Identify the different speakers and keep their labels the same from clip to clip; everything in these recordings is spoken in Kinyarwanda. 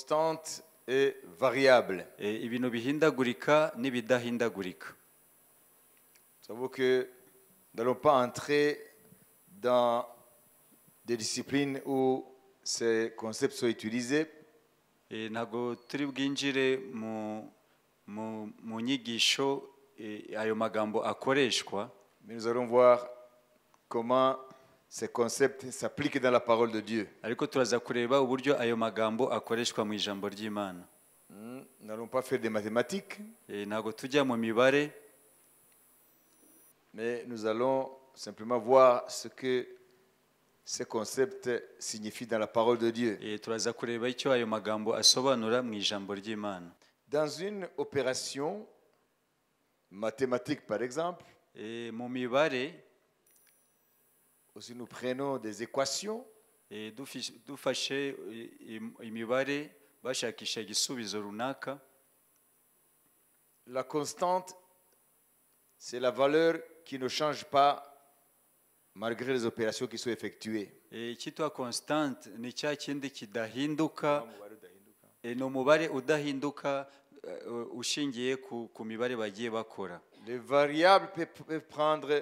Speaker 1: constante et variable.
Speaker 2: ibintu bihindagurika n'ibidahindagurika.
Speaker 1: Ça vaut que nous n'allons pas entrer dans des disciplines où ces concepts sont utilisés.
Speaker 2: Ntabwo turi bwinjire mu nyigisho ayo magambo akoreshwa,
Speaker 1: Mais nous allons voir comment ces concepts s'appliquent dans la parole de Dieu.
Speaker 2: ariko turaza kureba uburyo ayo magambo akoreshwa mu ijambo ry'Imana.
Speaker 1: Nous n'allons pas faire des mathématiques,
Speaker 2: Ntabwo tujya mu mibare,
Speaker 1: mais nous allons simplement voir ce que ces concepts signifient dans la parole de Dieu.
Speaker 2: turaza kureba icyo ayo magambo asobanura mu ijambo ry'Imana.
Speaker 1: Dans une opération mathématique, par exemple,
Speaker 2: Mu mibare,
Speaker 1: si nous prenons des équations,
Speaker 2: dufashe imibare bashakisha igisubizo runaka,
Speaker 1: la constante, c'est la valeur qui ne change pas malgré les opérations qui sont effectuées.
Speaker 2: icyitwa constante ni cya kindi kidahinduka, ni umubare udahinduka ushingiye ku mibare bagiye bakora.
Speaker 1: Les variables peuvent prendre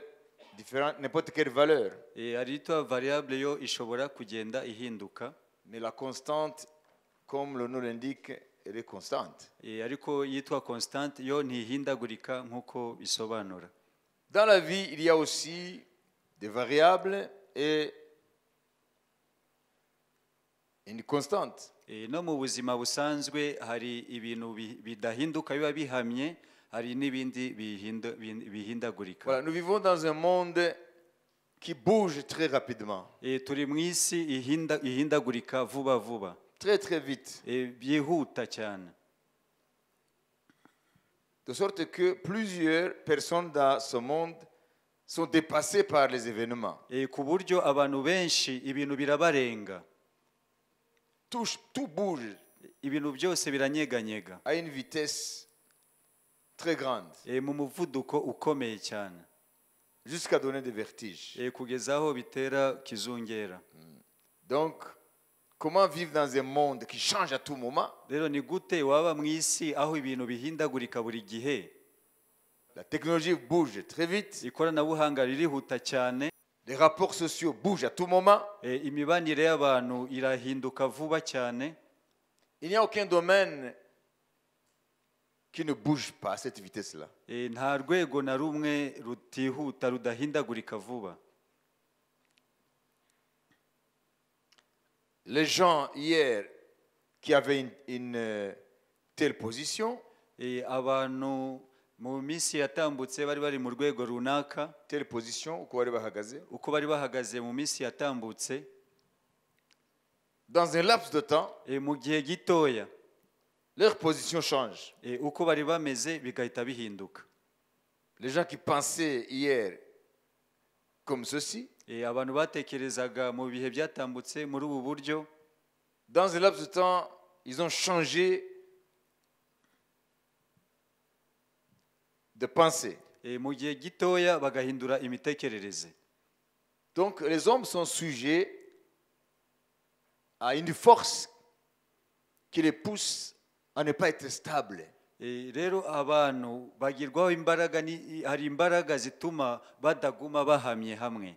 Speaker 1: n'importe quelle valeur,
Speaker 2: Hari itwa variable yo ishobora kugenda ihinduka,
Speaker 1: mais la constante, comme le nom l'indique, elle est constante.
Speaker 2: ariko yitwa constante yo ntihindagurika nk'uko bisobanura.
Speaker 1: Dans la vie, il y a aussi des variables et une constante.
Speaker 2: No mu buzima busanzwe hari ibintu bidahinduka biba bihamye, hari n'ibindi bihindagurika.
Speaker 1: Voilà, nous vivons dans un monde qui bouge très rapidement,
Speaker 2: Turi mu isi ihindagurika vuba vuba,
Speaker 1: très très vite,
Speaker 2: byihuta cyane,
Speaker 1: de sorte que plusieurs personnes dans ce monde sont dépassées par les événements.
Speaker 2: ku buryo abantu benshi ibintu birabarenga,
Speaker 1: Tout bouge
Speaker 2: ibintu byose biranyeganyega
Speaker 1: à une vitesse très grande,
Speaker 2: mu muvuduko ukomeye cyane,
Speaker 1: jusqu'à donner des vertiges.
Speaker 2: kugeza aho bitera kizungera.
Speaker 1: Donc, comment vivre dans un monde qui change à tout moment?
Speaker 2: Rero ni gute waba mu isi aho ibintu bihindagurika buri gihe?
Speaker 1: La technologie bouge très vite,
Speaker 2: Ikoranabuhanga ririhuta cyane,
Speaker 1: les rapports sociaux bougent à tout moment.
Speaker 2: imibanire y'abantu irahinduka vuba cyane.
Speaker 1: Il n'y a aucun domaine qui ne bouge pas à cette vitesse-là.
Speaker 2: Nta rwego na rumwe rutihuta rudahindagurika vuba.
Speaker 1: Les gens hier qui avaient une telle position,
Speaker 2: Abantu mu minsi yatambutse bari bari mu rwego runaka,
Speaker 1: telle position, uko bari bahagaze,
Speaker 2: uko bari bahagaze mu minsi yatambutse,
Speaker 1: dans un laps de temps,
Speaker 2: mu gihe gitoya
Speaker 1: leur position change.
Speaker 2: uko bari bameze bigahita bihinduka.
Speaker 1: Les gens qui pensaient hier comme ceci,
Speaker 2: Abantu batekerezaga mu bihe byatambutse muri ubu buryo,
Speaker 1: dans un laps de temps, ils ont changé de pensée.
Speaker 2: mu gihe gitoya bagahindura imitekerereze.
Speaker 1: Donc les hommes sont sujets à une force qui les pousse à ne pas être stables.
Speaker 2: Rero abantu bagirwaho imbaraga, hari imbaraga zituma badaguma bahamye hamwe.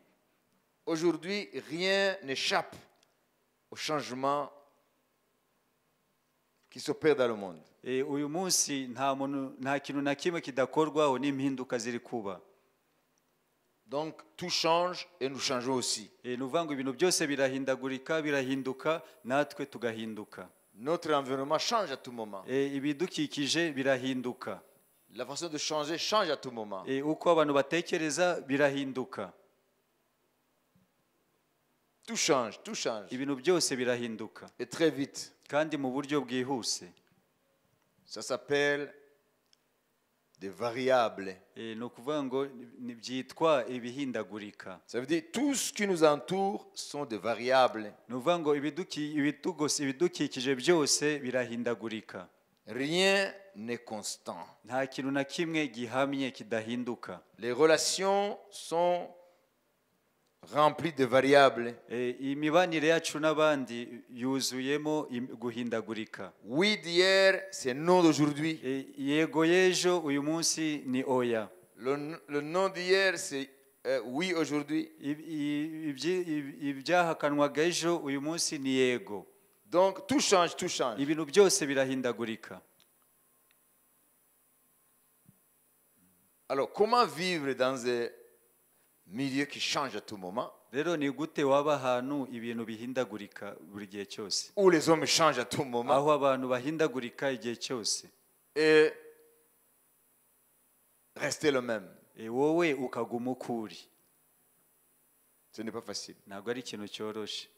Speaker 1: Aujourd'hui, rien n'échappe au changement qui s'opère dans le monde.
Speaker 2: Uyu munsi nta kintu na kimwe kidakorwaho n'impinduka ziri kuba.
Speaker 1: Donc tout change et nous changeons aussi.
Speaker 2: Ni ukuvuga ngo ibintu byose birahinduka natwe tugahinduka.
Speaker 1: Notre environnement change à tout moment.
Speaker 2: Ibidukikije birahinduka.
Speaker 1: La façon de changer change à tout moment.
Speaker 2: Uko abantu batekereza birahinduka.
Speaker 1: Tout change, tout change.
Speaker 2: Ibintu byose birahinduka.
Speaker 1: Et très vite.
Speaker 2: Kandi mu buryo bwihuse.
Speaker 1: Ça s'appelle des variables.
Speaker 2: Ni ukuvuga ngo byitwa ibihindagurika.
Speaker 1: Ça veut dire tout ce qui nous entoure sont des variables.
Speaker 2: Ni ukuvuga ngo ibidukikije byose birahindagurika.
Speaker 1: Rien n'est constant.
Speaker 2: Nta kintu na kimwe gihamye kidahinduka.
Speaker 1: Les relations sont rempli de variables.
Speaker 2: imibanire yacu n'abandi yuzuyemo guhindagurika.
Speaker 1: Oui d'hier, c'est non d'aujourd'hui.
Speaker 2: Yego y'ejo uyu munsi ni oya.
Speaker 1: Le non d'hier, c'est oui aujourd'hui.
Speaker 2: Ibyahakanwaga ejo uyu munsi ni yego.
Speaker 1: Donc tout change, tout change.
Speaker 2: Ibintu byose birahindagurika.
Speaker 1: Alors comment vivre dans un milieu qui change à tout moment?
Speaker 2: Rero ni gute waba ahantu ibintu bihindagurika buri gihe cyose?
Speaker 1: Où les hommes changent à tout moment.
Speaker 2: Aho abantu bahindagurika igihe cyose.
Speaker 1: Et rester le même.
Speaker 2: Wowe ukaguma ukuri.
Speaker 1: Ce n'est pas facile.
Speaker 2: Ntabwo ari ikintu cyoroshe.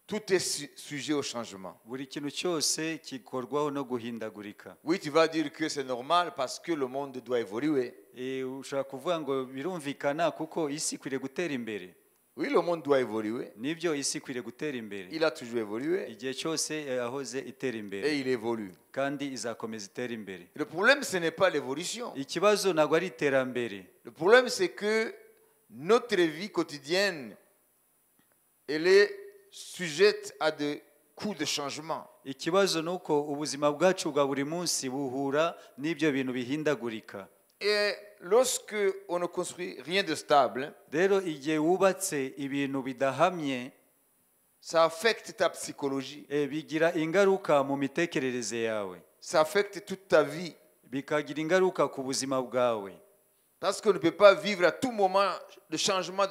Speaker 1: Tout est sujet au changement.
Speaker 2: Buri kintu cyose kikorwaho no guhindagurika.
Speaker 1: Oui, tu vas dire que c'est normal parce que le monde doit évoluer.
Speaker 2: Ushobora kuvuga ngo birumvikana kuko isi ikwiriye gutera imbere.
Speaker 1: Oui, le monde doit évoluer.
Speaker 2: Nibyo isi ikwiriye gutera imbere.
Speaker 1: Il a toujours évolué.
Speaker 2: Igihe cyose yahoze itera imbere.
Speaker 1: Et il évolue.
Speaker 2: Kandi izakomeza itera imbere.
Speaker 1: Le problème, ce n'est pas l'évolution.
Speaker 2: Ikibazo ntabwo ari iterambere.
Speaker 1: Le problème, c'est que notre vie quotidienne, elle est sujette à des coups de changement.
Speaker 2: Ikibazo nuko ubuzima bwacu bwa buri munsi buhura n'ibyo bintu bihindagurika.
Speaker 1: Et lorsque on ne construit rien de stable,
Speaker 2: rero igihe wubatse ibintu bidahamye,
Speaker 1: ça affecte ta psychologie.
Speaker 2: Bigira ingaruka mu mitekerereze yawe.
Speaker 1: Ça affecte toute ta vie.
Speaker 2: Bikagira ingaruka ku buzima bwawe.
Speaker 1: Parce qu'on ne peut pas vivre à tout moment de changement,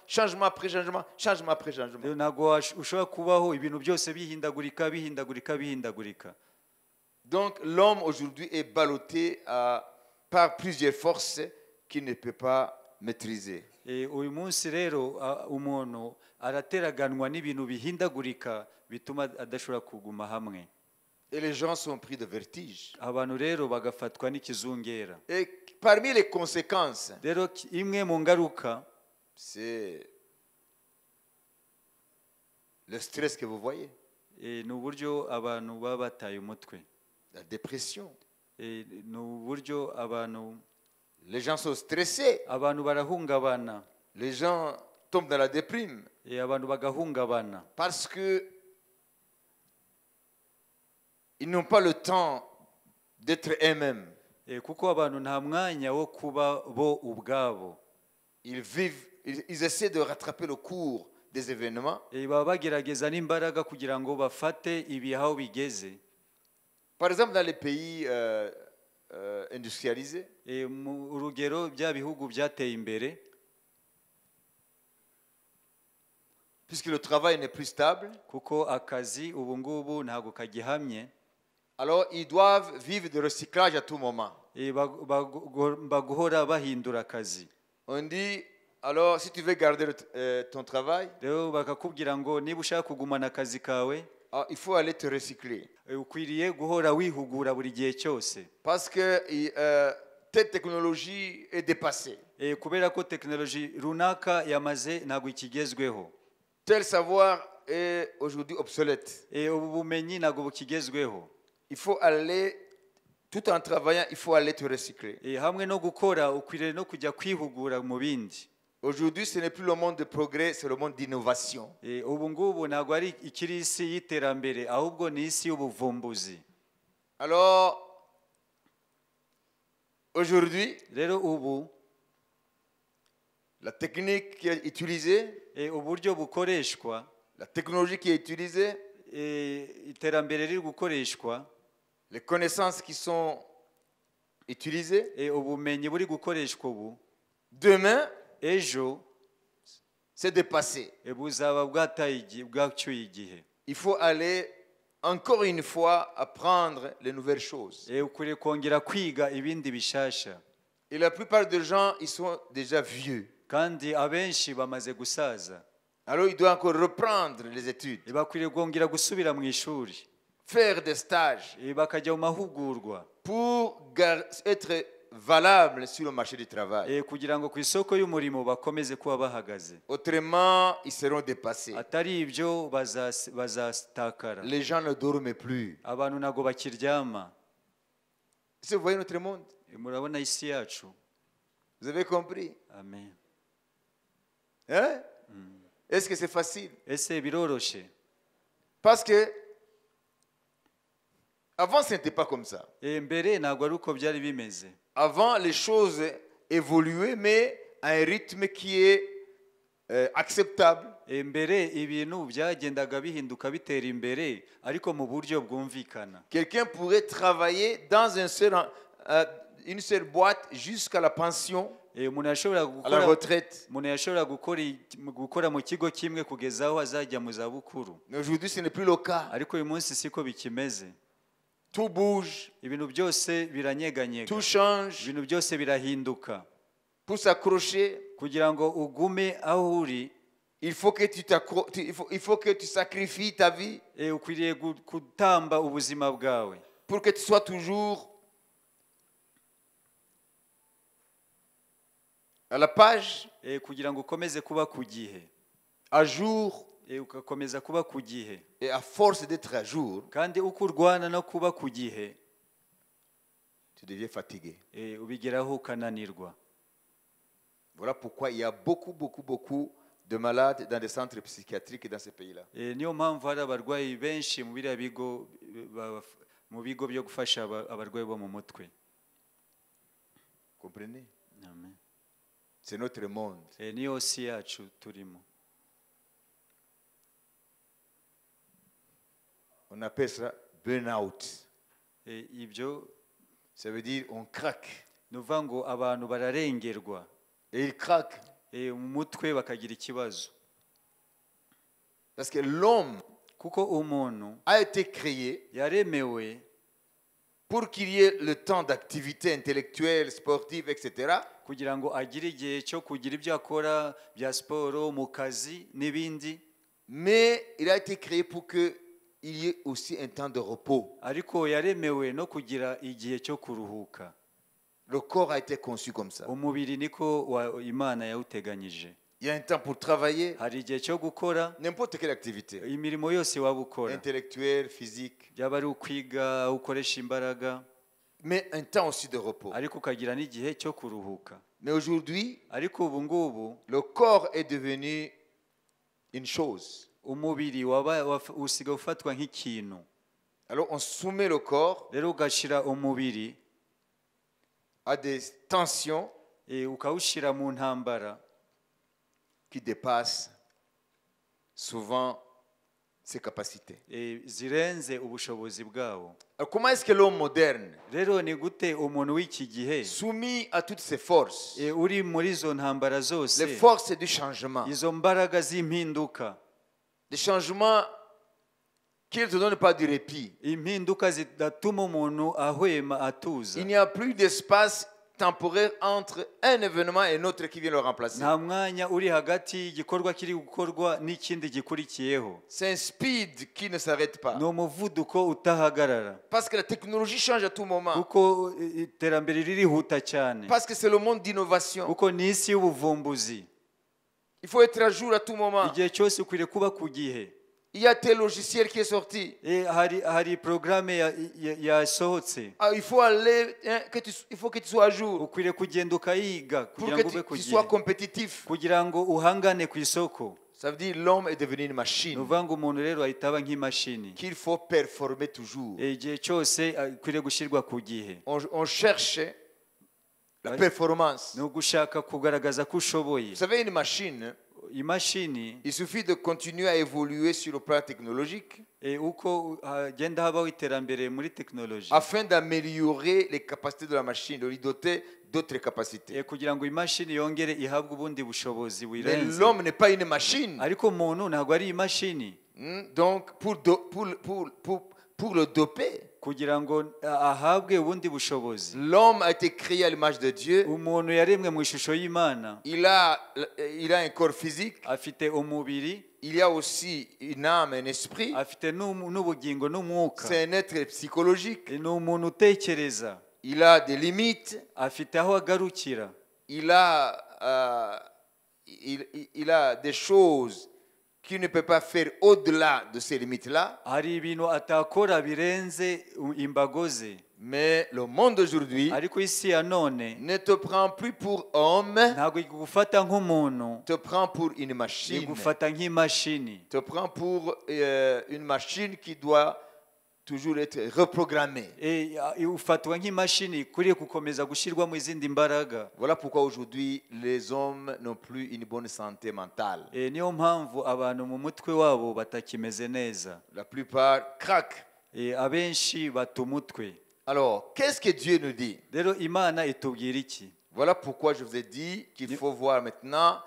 Speaker 1: changement après changement, changement après changement.
Speaker 2: Ntabwo ushobora kubaho ibintu byose bihindagurika.
Speaker 1: Donc l'homme aujourd'hui est ballotté par plusieurs forces qu'il ne peut pas maîtriser.
Speaker 2: Uyu munsi rero umuntu arateraganwa n'ibintu bihindagurika bituma adashobora kuguma hamwe.
Speaker 1: Et les gens sont pris de vertige.
Speaker 2: Abantu rero bagafatwa n'ikizungera.
Speaker 1: Et parmi les conséquences,
Speaker 2: rero imwe mu ngaruka,
Speaker 1: c'est le stress que vous voyez.
Speaker 2: Ni uburyo abantu baba bataye umutwe.
Speaker 1: La dépression.
Speaker 2: Ni uburyo abantu,
Speaker 1: les gens sont stressés.
Speaker 2: Abantu barahungabana.
Speaker 1: Les gens tombent dans la déprime.
Speaker 2: Abantu bagahungabana.
Speaker 1: Parce que ils n'ont pas le temps d'être eux-mêmes.
Speaker 2: Kuko abantu nta mwanya wo kuba bo ubwabo.
Speaker 1: Ils vivent, ils essaient de rattraper le cours des événements.
Speaker 2: Baba bagerageza n'imbaraga kugira ngo bafate ibihaho bigeze.
Speaker 1: Par exemple dans les pays industrialisés.
Speaker 2: Urugero bya bihugu byateye imbere.
Speaker 1: Puisque le travail n'est plus stable.
Speaker 2: Kuko akazi ubu ngubu ntabwo kagihamye.
Speaker 1: Alors ils doivent vivre de recyclage à tout moment.
Speaker 2: Baguhora bahindura akazi.
Speaker 1: On dit alors si tu veux garder ton travail,
Speaker 2: rero bakakubwira ngo niba ushaka kugumana akazi kawe,
Speaker 1: il faut aller te recycler.
Speaker 2: Ukwiriye guhora wihugura buri gihe cyose.
Speaker 1: Parce que telle technologie est dépassée.
Speaker 2: Kubera ko technologie runaka yamaze ntabwo ikigezweho.
Speaker 1: Tel savoir est aujourd'hui obsolète.
Speaker 2: Ubumenyi ntabwo bukigezweho.
Speaker 1: Il faut aller, tout en travaillant, il faut aller te recycler.
Speaker 2: Hamwe no gukora ukwiriye no kujya kwihugura mu bindi.
Speaker 1: Aujourd'hui, ce n'est plus le monde de progrès, c'est le monde d'innovation.
Speaker 2: Ubu ngubu ntabwo ari ikiri isi y'iterambere, ahubwo ni isi y'ubuvumbuzi.
Speaker 1: Alors, aujourd'hui,
Speaker 2: rero ubu
Speaker 1: la technique qui est utilisée,
Speaker 2: uburyo bukoreshwa,
Speaker 1: la technologie qui est utilisée,
Speaker 2: iterambere riri gukoreshwa,
Speaker 1: les connaissances qui sont utilisées,
Speaker 2: ubumenyi buri gukoreshwa ubu,
Speaker 1: demain,
Speaker 2: ejo,
Speaker 1: c'est dépassé.
Speaker 2: buzaba bwacyuye igihe.
Speaker 1: Il faut aller encore une fois apprendre les nouvelles choses.
Speaker 2: Ukwiriye kongera kwiga ibindi bishasha.
Speaker 1: Et la plupart des gens, ils sont déjà vieux.
Speaker 2: Kandi abenshi bamaze gusaza.
Speaker 1: Alors il doit encore reprendre les études.
Speaker 2: Bakwiriye kongera gusubira mu ishuri.
Speaker 1: Faire des stages.
Speaker 2: Bakajya mu mahugurwa.
Speaker 1: Pour être valable sur le marché du travail.
Speaker 2: Kugira ngo ku isoko y'umurimo bakomeze kuba bahagaze.
Speaker 1: Autrement, ils seront dépassés.
Speaker 2: Atari ibyo bazatakara.
Speaker 1: Les gens ne dorment plus.
Speaker 2: Abantu ntago bakiryama.
Speaker 1: Vous voyez notre monde?
Speaker 2: Murabona isi yacu.
Speaker 1: Vous avez compris?
Speaker 2: amen.
Speaker 1: Hein? Est-ce que c'est facile?
Speaker 2: Ese biroroshe?
Speaker 1: Parce que avant, ce n'était pas comme ça.
Speaker 2: Mbere ntabwo ari uko byari bimeze.
Speaker 1: Avant, les choses évoluaient, mais à un rythme qui est acceptable.
Speaker 2: Mbere ibintu byagendaga bihinduka bitera imbere ariko mu buryo bwumvikana.
Speaker 1: Quelqu'un pourrait travailler dans une seule boîte jusqu'à la pension,
Speaker 2: Umuntu yashobora
Speaker 1: à la retraite.
Speaker 2: umuntu yashobora gukora mu kigo kimwe kugeza aho azajya mu zabukuru.
Speaker 1: Mais aujourd'hui, ce n'est plus le cas.
Speaker 2: Ariko uyu munsi siko bikimeze.
Speaker 1: Tout bouge,
Speaker 2: Ibintu byose biranyeganyega.
Speaker 1: tout change.
Speaker 2: Ibintu byose birahinduka.
Speaker 1: Pour s'accrocher,
Speaker 2: Kugira ngo ugume aho uri,
Speaker 1: il faut que tu sacrifies ta vie
Speaker 2: ukwiriye gutamba ubuzima bwawe
Speaker 1: pour que tu sois toujours à la page,
Speaker 2: kugira ngo ukomeze kuba ku gihe,
Speaker 1: à jour,
Speaker 2: ugakomeza kuba ku gihe.
Speaker 1: et à force d'être à jour,
Speaker 2: Kandi uko urwana no kuba ku gihe,
Speaker 1: tu deviens fatigué.
Speaker 2: ubigeraho ukananirwa.
Speaker 1: Voilà pourquoi il y a beaucoup de malades dans des centres psychiatriques dans ces pays-là.
Speaker 2: Niyo mpamvu hari abarwayi benshi mu biriya bigo mu bigo byo gufasha abarwayi bo mu mutwe.
Speaker 1: Comprenez?
Speaker 2: Amen.
Speaker 1: C'est notre monde.
Speaker 2: Niyo si yacu turimo.
Speaker 1: On appelle ça burn-out.
Speaker 2: Ibyo
Speaker 1: Ça veut dire on craque.
Speaker 2: nuvuga ngo abantu bararengerwa.
Speaker 1: Et ils craquent.
Speaker 2: Mu mutwe bakagira ikibazo.
Speaker 1: Parce que l'homme
Speaker 2: Kuko umuntu
Speaker 1: a été créé
Speaker 2: yaremewe
Speaker 1: pour qu'il y ait le temps d'activité intellectuelle, sportive, etc.
Speaker 2: kugira ngo agire igihe cyo kugira ibyo akora bya siporo mu kazi n'ibindi.
Speaker 1: Mais il a été créé pour qu'il y ait aussi un temps de repos.
Speaker 2: Ariko yaremewe no kugira igihe cyo kuruhuka.
Speaker 1: Le corps a été conçu comme ça.
Speaker 2: Umubiri niko Imana yawuteganyije.
Speaker 1: Il y a un temps pour travailler,
Speaker 2: Hari igihe cyo gukora
Speaker 1: n'importe quelle activité,
Speaker 2: imirimo yose waba ukora,
Speaker 1: intellectuelle, physique,
Speaker 2: byaba ari ukwiga ukoresha imbaraga,
Speaker 1: mais un temps aussi de repos.
Speaker 2: ariko ukagira n'igihe cyo kuruhuka.
Speaker 1: Mais aujourd'hui,
Speaker 2: Ariko ubu ngubu
Speaker 1: le corps est devenu une chose.
Speaker 2: umubiri usigaye ufatwa nk'ikintu.
Speaker 1: Alors on soumet le corps
Speaker 2: Rero ugashyira umubiri
Speaker 1: à des tensions
Speaker 2: ukawushyira mu ntambara
Speaker 1: qui dépassent souvent ses capacités.
Speaker 2: zirenze ubushobozi bwawo.
Speaker 1: Alors comment est-ce que l'homme moderne,
Speaker 2: Rero ni gute umuntu w'iki gihe
Speaker 1: soumis à toutes ces forces,
Speaker 2: uri muri izo ntambara
Speaker 1: les
Speaker 2: zose,
Speaker 1: forces du changement,
Speaker 2: izo mbaraga z'impinduka,
Speaker 1: des changements qui ne te donnent pas de répit,
Speaker 2: impinduka zidatuma umuntu ahwema atuza,
Speaker 1: il n'y a plus d'espace temporaire entre un événement et un autre qui vient le remplacer.
Speaker 2: nta mwanya uri hagati y'igikorwa kiri gukorwa n'ikindi gikurikiyeho.
Speaker 1: C'est un speed qui ne s'arrête pas.
Speaker 2: Ni umuvuduko utahagarara,
Speaker 1: Parce que la technologie change à tout moment.
Speaker 2: kuko iterambere ririhuta cyane,
Speaker 1: Parce que c'est le monde d'innovation.
Speaker 2: kuko ni isi y'ubuvumbuzi.
Speaker 1: Il faut être à jour à tout moment.
Speaker 2: Igihe cyose ukwiriye kuba ku gihe.
Speaker 1: Il y a tel logiciel qui est sorti.
Speaker 2: Hari porogaramu yasohotse,
Speaker 1: Il faut aller, il faut que tu sois à jour
Speaker 2: ukwiriye kugenda ukayiga
Speaker 1: pour
Speaker 2: kugira
Speaker 1: que
Speaker 2: ngo ube ku
Speaker 1: tu
Speaker 2: gihe,
Speaker 1: sois compétitif.
Speaker 2: kugira ngo uhangane ku isoko.
Speaker 1: Ça veut dire l'homme est devenu une
Speaker 2: Ni
Speaker 1: machine
Speaker 2: ukuvuga ngo umuntu rero ahita aba nk'imashini,
Speaker 1: qu'il faut performer toujours.
Speaker 2: igihe cyose akwiriye gushyirwa ku gihe.
Speaker 1: On cherche la performance.
Speaker 2: Ni ugushaka kugaragaza ko ushoboye.
Speaker 1: Vous savez, une machine,
Speaker 2: Imashini
Speaker 1: il suffit de continuer à évoluer sur le plan technologique
Speaker 2: uko hagenda habaho iterambere muri tekinoloji,
Speaker 1: afin d'améliorer les capacités de la machine, de lui doter d'autres capacités.
Speaker 2: kugira ngo imashini yongere ihabwe ubundi bushobozi
Speaker 1: Mais
Speaker 2: burenze.
Speaker 1: l'homme n'est pas une machine.
Speaker 2: Ariko umuntu ntabwo ari imashini.
Speaker 1: Donc, pour le doper,
Speaker 2: Kugira ngo ahabwe ubundi bushobozi,
Speaker 1: l'homme a été créé à l'image de Dieu.
Speaker 2: umuntu yaremwe mu ishusho y'Imana,
Speaker 1: Il a un corps physique.
Speaker 2: afite umubiri,
Speaker 1: Il y a aussi une âme, un esprit.
Speaker 2: afite n'ubugingo n'umwuka.
Speaker 1: C'est un être psychologique.
Speaker 2: Ni umuntu utekereza,
Speaker 1: Il a des limites.
Speaker 2: afite aho agarukira,
Speaker 1: Il a des choses qu'il ne peut pas faire au-delà de ces limites-là.
Speaker 2: hari ibintu atakora birenze imbago ze.
Speaker 1: Mais le monde d'aujourd'hui
Speaker 2: ariko isi ya none
Speaker 1: ne te prend plus pour homme,
Speaker 2: ntabwo igufata nk'umuntu,
Speaker 1: te prend pour une machine.
Speaker 2: igufata nk'imashini,
Speaker 1: Te prend pour une machine qui doit toujours être reprogrammée.
Speaker 2: ufatwa nk'imashini ikwiriye gukomeza gushyirwamo izindi mbaraga.
Speaker 1: Voilà pourquoi aujourd'hui les hommes n'ont plus une bonne santé mentale.
Speaker 2: Niyo mpamvu abantu mu mutwe wabo batakimeze neza.
Speaker 1: La plupart craquent.
Speaker 2: Abenshi bata umutwe.
Speaker 1: Alors, qu'est-ce que Dieu nous dit?
Speaker 2: Rero Imana itubwira iki?
Speaker 1: Voilà pourquoi je vous ai dit qu'il faut voir maintenant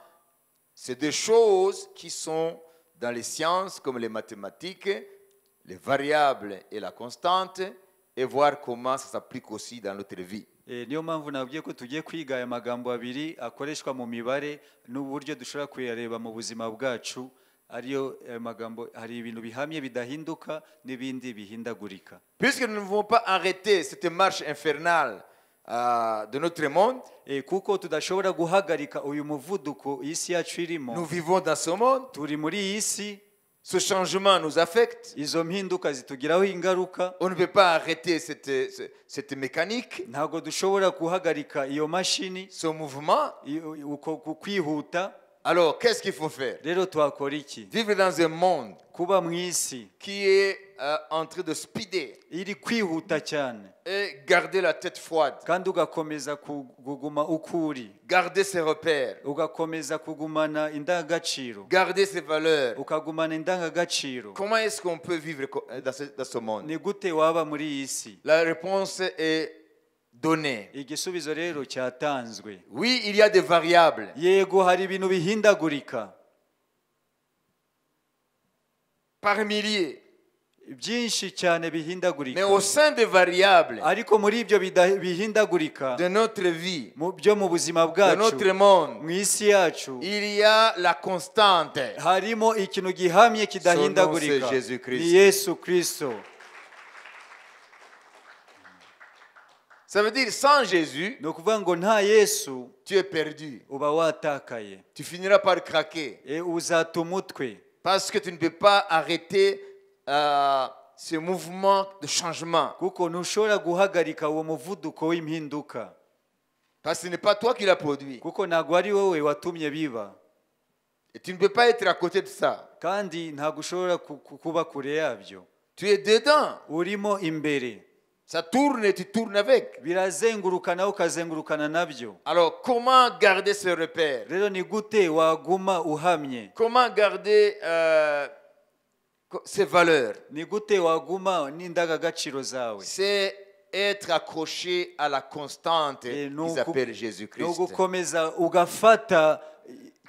Speaker 1: ces deux choses qui sont dans les sciences comme les mathématiques, les variables et la constante, et voir comment ça s'applique aussi dans notre vie.
Speaker 2: Niyo mpamvu nabwiye ko tugiye kwiga aya magambo abiri akoreshwa mu mibare n'uburyo dushobora kuyareba mu buzima bwacu. Ariyo magambo, hari ibintu bihamye bidahinduka n'ibindi bihindagurika.
Speaker 1: Puisque nous ne pouvons pas arrêter cette marche infernale de notre monde,
Speaker 2: kuko tudashobora guhagarika uyu muvuduko isi yacu irimo.
Speaker 1: Nous vivons dans ce monde.
Speaker 2: Turi muri iyi si.
Speaker 1: Ce changement nous affecte.
Speaker 2: Izo mpinduka zitugiraho ingaruka.
Speaker 1: On ne peut pas arrêter cette mécanique.
Speaker 2: Ntabwo dushobora guhagarika iyo mashini.
Speaker 1: Ce mouvement.
Speaker 2: Uko kwihuta.
Speaker 1: Alors, qu'est-ce qu'il faut faire?
Speaker 2: Rero twakora iki?
Speaker 1: Vivre dans un monde
Speaker 2: kuba mu isi
Speaker 1: qui est en train de speeder
Speaker 2: iri kwihuta cyane,
Speaker 1: et garder la tête froide,
Speaker 2: kandi ugakomeza kuguma ukuri,
Speaker 1: garder ses repères,
Speaker 2: ugakomeza kugumana indangagaciro,
Speaker 1: garder ses valeurs.
Speaker 2: ukagumana indangagaciro.
Speaker 1: Comment est-ce qu'on peut vivre dans ce monde?
Speaker 2: Ni gute waba muri iyi si?
Speaker 1: La réponse est donnée.
Speaker 2: Igisubizo rero cyatanzwe.
Speaker 1: Oui, il y a des variables.
Speaker 2: Yego, hari ibintu bihindagurika
Speaker 1: par milliers.
Speaker 2: byinshi cyane bihindagurika.
Speaker 1: Mais au sein des variables
Speaker 2: ariko muri ibyo bihindagurika
Speaker 1: de notre vie,
Speaker 2: byo mu buzima
Speaker 1: de
Speaker 2: bwacu,
Speaker 1: notre monde,
Speaker 2: mu isi yacu,
Speaker 1: il y a la constante.
Speaker 2: harimo ikintu gihamye kidahindagurika.
Speaker 1: Son nom, c'est Jésus-Christ.
Speaker 2: Ni Yesu Kristo.
Speaker 1: Ça veut dire sans Jésus,
Speaker 2: ni ukuvuga ngo nta Yesu
Speaker 1: tu es perdu.
Speaker 2: uba watakaye.
Speaker 1: Tu finiras par craquer.
Speaker 2: Uzata umutwe.
Speaker 1: Parce que tu ne peux pas arrêter ce mouvement de changement.
Speaker 2: Kuko ntushobora guhagarika uwo muvuduko w'impinduka.
Speaker 1: Parce que ce n'est pas toi qui l'as produit.
Speaker 2: Kuko ntabwo ari wowe watumye biba.
Speaker 1: Et tu ne peux pas être à côté de ça.
Speaker 2: Kandi ntabwo ushobora kuba kure yabyo.
Speaker 1: Tu es dedans.
Speaker 2: Urimo imbere.
Speaker 1: Ça tourne et tu tournes avec.
Speaker 2: Birazengurukana ukazengurukana nabyo.
Speaker 1: Alors, comment garder ce repère?
Speaker 2: Rero ni gute waguma uhamye?
Speaker 1: Comment garder ces valeurs?
Speaker 2: Ni gute waguma n'indangagaciro zawe?
Speaker 1: C'est être accroché à la constante qu'ils appellent Jésus-Christ.
Speaker 2: No gukomeza ugafata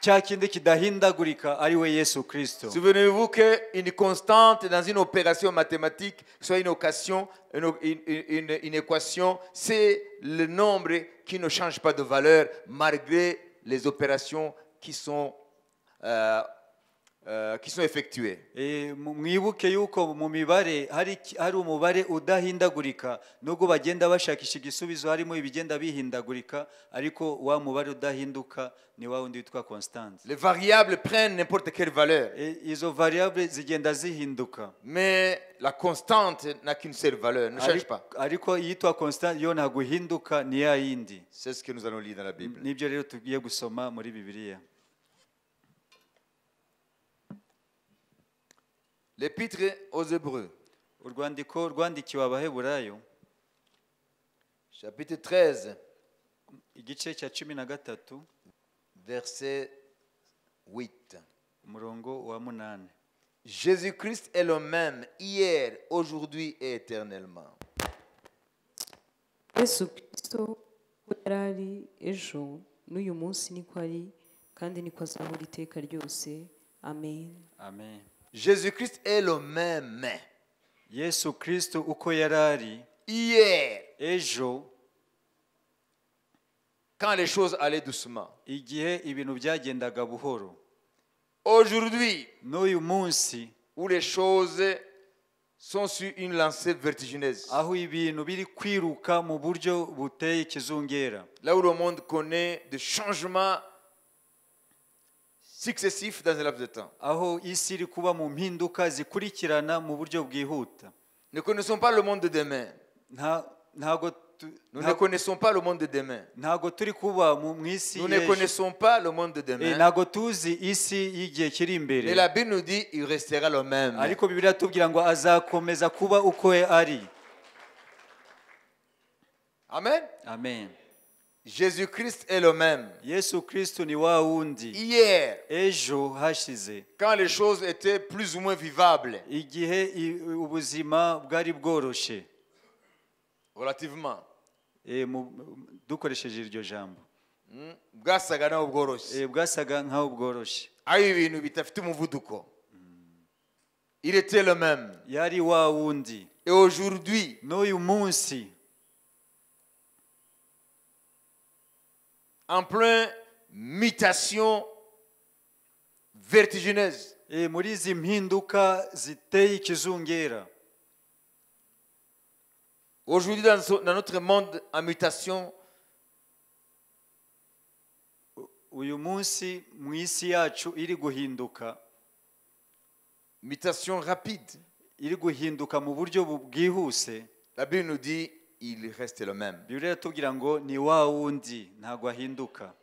Speaker 2: cya kindi kidahindagurika ari we Yesu Kristo.
Speaker 1: Souvenez-vous qu'une constante dans une opération mathématique, soit une équation, c'est le nombre qui ne change pas de valeur malgré les opérations qui sont effectuées.
Speaker 2: Mwibuke yuko mu mibare hari umubare udahindagurika, nubwo bagenda bashakisha igisubizo harimo ibigenda bihindagurika, ariko wa mubare udahinduka ni wa wundi witwa constante.
Speaker 1: Les variables prennent n'importe quelle valeur.
Speaker 2: Izo variable zigenda zihinduka.
Speaker 1: Mais la constante n'a qu'une seule valeur, ne change pas.
Speaker 2: Ariko yitwa constante yo ntabwo ihinduka, ni ya yindi.
Speaker 1: C'est ce que nous allons lire dans la Bible.
Speaker 2: Nibyo rero tugiye gusoma muri Bibiliya.
Speaker 1: L'épître aux Hébreux,
Speaker 2: urwandiko rwandikiwe Abaheburayo,
Speaker 1: chapitre 13,
Speaker 2: igice cya 13,
Speaker 1: verset 8.
Speaker 2: umurongo wa 8.
Speaker 1: Jésus-Christ est le même hier, aujourd'hui et éternellement.
Speaker 3: Yesu Kristo yarari ejo n'uyu munsi niko ari kandi niko azahora iteka ryose. Amen.
Speaker 2: Amen.
Speaker 1: Jésus-Christ est le même.
Speaker 2: Yesu Kristo uko yarari
Speaker 1: hier,
Speaker 2: ejo,
Speaker 1: quand les choses allaient doucement.
Speaker 2: igihe ibintu byagendaga buhoro.
Speaker 1: Aujourd'hui,
Speaker 2: n'uyu munsi,
Speaker 1: où les choses sont sur une lancée vertigineuse.
Speaker 2: aho ibintu biri kwiruka mu buryo buteye ikizungera.
Speaker 1: Là où le monde connaît des changements successifs dans un laps de temps.
Speaker 2: Aho isi iri kuba mu mpinduka zikurikirana mu buryo bwihuta.
Speaker 1: Ne connaissons pas le monde de demain. Nous ne connaissons pas le monde de demain.
Speaker 2: ntago turi kuba mu isi
Speaker 1: Nous ne
Speaker 2: y'ejo.
Speaker 1: connaissons pas le monde de demain.
Speaker 2: Ntago tuzi isi y'igihe kiri
Speaker 1: Mais
Speaker 2: imbere,
Speaker 1: la Bible nous dit il restera le même.
Speaker 2: ariko Bibiliya tubwira ngo azakomeza kuba uko ari.
Speaker 1: Amen.
Speaker 2: Amen.
Speaker 1: Jésus-Christ est le même.
Speaker 2: Yesu Kristo ni wa wundi
Speaker 1: Hier,
Speaker 2: ejo hashize,
Speaker 1: quand les choses étaient plus ou moins vivables,
Speaker 2: igihe ubuzima bwari bworoshe,
Speaker 1: relativement,
Speaker 2: dukoresheje iryo jambo,
Speaker 1: bwasaga naho bworoshye,
Speaker 2: bwasaga nkaho bworoshe,
Speaker 1: ari ibintu bidafite umuvuduko. Il était le même.
Speaker 2: yari wa wundi.
Speaker 1: Et aujourd'hui,
Speaker 2: N'uyu munsi,
Speaker 1: en pleine mutation vertigineuse,
Speaker 2: muri izi mpinduka ziteye ikizungera,
Speaker 1: aujourd'hui dans notre monde en mutation,
Speaker 2: uyu munsi mu isi yacu iri guhinduka,
Speaker 1: mutation rapide,
Speaker 2: iri guhinduka mu buryo bwihuse,
Speaker 1: la Bible nous dit il reste le même.
Speaker 2: Bibiliya iratubwira ngo ni wa wundi, ntabwo ahinduka.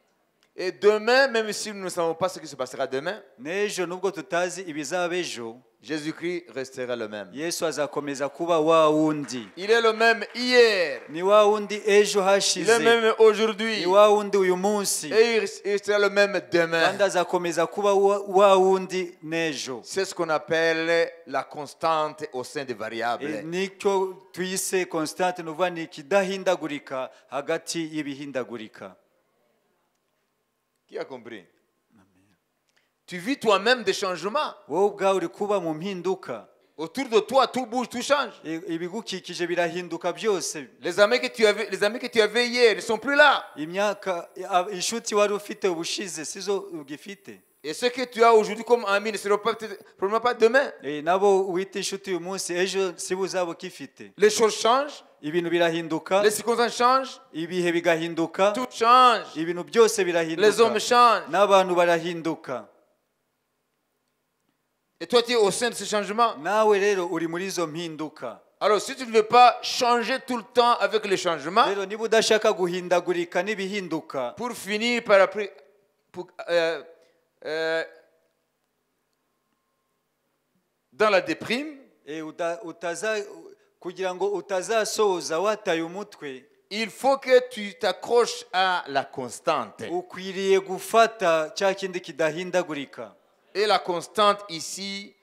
Speaker 1: Et demain, même si nous ne savons pas ce qui se passera demain,
Speaker 2: N'ejo nubwo tutazi ibizaba ejo,
Speaker 1: Jésus-Christ restera le même.
Speaker 2: Yesu azakomeza kuba wa wundi.
Speaker 1: Il est le même hier,
Speaker 2: Ni wa wundi ejo
Speaker 1: il
Speaker 2: hashize,
Speaker 1: est le même aujourd'hui,
Speaker 2: ni wa wundi uyu munsi,
Speaker 1: et il sera le même demain.
Speaker 2: kandi azakomeza kuba wa wundi n'ejo.
Speaker 1: C'est ce qu'on appelle la constante au sein des variables.
Speaker 2: Nicyo tuyise constante, nuvuga ni ikidahindagurika hagati y'ibihindagurika.
Speaker 1: Qui a compris? Tu vis toi-même des changements.
Speaker 2: Wowe ubwawe uri kuba mu mpinduka,
Speaker 1: Autour de toi, tout bouge, tout change.
Speaker 2: ibigukikije birahinduka byose.
Speaker 1: Les amis que tu avais hier ne sont plus là.
Speaker 2: Imyaka inshuti wari ufite ubushize sizo ugifite,
Speaker 1: Et ce que tu as aujourd'hui comme ami ne sera probablement pas demain.
Speaker 2: nabo wita inshuti uyu munsi ejo si buzaba ukifite.
Speaker 1: Les choses changent,
Speaker 2: Ibintu birahinduka,
Speaker 1: les circonstances changent,
Speaker 2: ibihe bigahinduka,
Speaker 1: tout change.
Speaker 2: ibintu byose
Speaker 1: Les
Speaker 2: birahinduka,
Speaker 1: hommes changent.
Speaker 2: n'abantu barahinduka.
Speaker 1: Et toi, tu es au sein de ce changement.
Speaker 2: Nawe rero uri muri izo mpinduka.
Speaker 1: Alors, si tu ne veux pas changer tout le temps avec les changements,
Speaker 2: Rero niba udashaka guhindagurika n'ibihinduka,
Speaker 1: pour finir par après, dans la déprime,
Speaker 2: kugira ngo utazasoza wataye umutwe,
Speaker 1: il faut que tu t'accroches à la constante.
Speaker 2: ukwiriye gufata cya kindi kidahindagurika.
Speaker 1: Et la constante ici,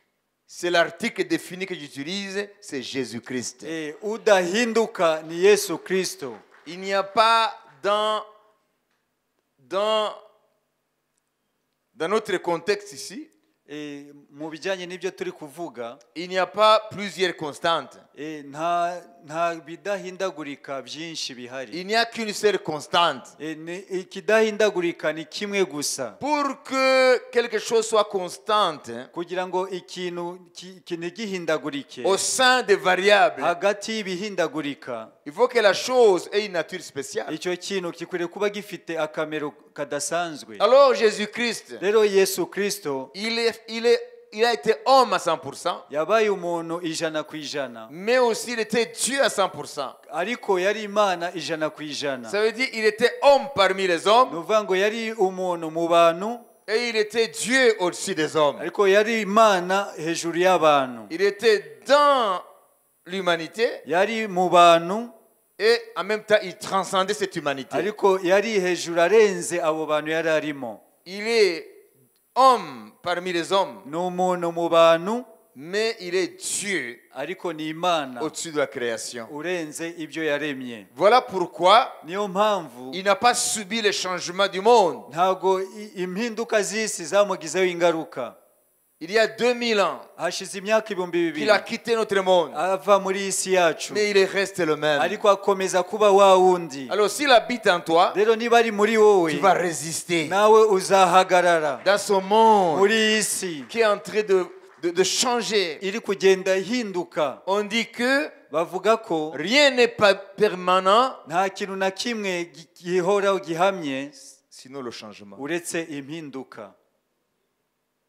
Speaker 1: c'est l'article défini que j'utilise, c'est Jésus-Christ.
Speaker 2: Udahinduka ni Yesu Kristo.
Speaker 1: Il n'y a pas dans notre contexte ici,
Speaker 2: Mu bijyanye n'ibyo turi kuvuga,
Speaker 1: il n'y a pas plusieurs constantes.
Speaker 2: nta bidahindagurika byinshi bihari.
Speaker 1: Il n'y a qu'une seule constante.
Speaker 2: Ikidahindagurika ni kimwe gusa.
Speaker 1: Pour que quelque chose soit constante
Speaker 2: Kugira ngo ikintu ntigihindagurike
Speaker 1: au sein des variables,
Speaker 2: hagati y'ibihindagurika,
Speaker 1: il faut que la chose ait une nature spéciale.
Speaker 2: icyo kintu gikwiriye kuba gifite akamero kadasanzwe.
Speaker 1: Alors Jésus-Christ,
Speaker 2: Rero Yesu Kristo
Speaker 1: il a été homme à 100%,
Speaker 2: yabaye umuntu ijana ku ijana,
Speaker 1: mais aussi il était Dieu à 100%.
Speaker 2: ariko yari Imana ijana ku ijana.
Speaker 1: Ça veut dire qu'il était homme parmi les hommes
Speaker 2: Ni ukuvuga ngo yari umuntu mu bantu,
Speaker 1: et il était Dieu au-dessus des hommes.
Speaker 2: ariko yari Imana hejuru y'abantu.
Speaker 1: Il était dans l'humanité
Speaker 2: Yari mu bantu,
Speaker 1: et en même temps il transcendait cette humanité.
Speaker 2: ariko yari hejuru arenze abo bantu yari arimo.
Speaker 1: Il est homme parmi les hommes,
Speaker 2: Ni umuntu mu bantu,
Speaker 1: mais il est Dieu
Speaker 2: ariko ni Imana
Speaker 1: au-dessus de la création.
Speaker 2: urenze ibyo yaremye.
Speaker 1: Voilà pourquoi
Speaker 2: Niyo mpamvu
Speaker 1: il n'a pas subi les changements du monde.
Speaker 2: ntabwo impinduka z'isi zamugizeho ingaruka.
Speaker 1: Il y a 2000 ans
Speaker 2: Hashize imyaka 2000
Speaker 1: qu'il a quitté notre monde,
Speaker 2: ava muri isi yacu,
Speaker 1: mais il reste le même.
Speaker 2: ariko akomeza kuba wa wundi.
Speaker 1: Alors s'il habite en toi,
Speaker 2: Rero niba ari muri wowe,
Speaker 1: tu vas résister
Speaker 2: nawe uzahagarara
Speaker 1: dans ce monde
Speaker 2: muri iyi si
Speaker 1: qui est en train de changer.
Speaker 2: iri kugenda ihinduka.
Speaker 1: On dit que
Speaker 2: Bavuga ko
Speaker 1: rien n'est pas permanent,
Speaker 2: nta kintu na kimwe gihoraho gihamye
Speaker 1: sinon le changement.
Speaker 2: uretse impinduka.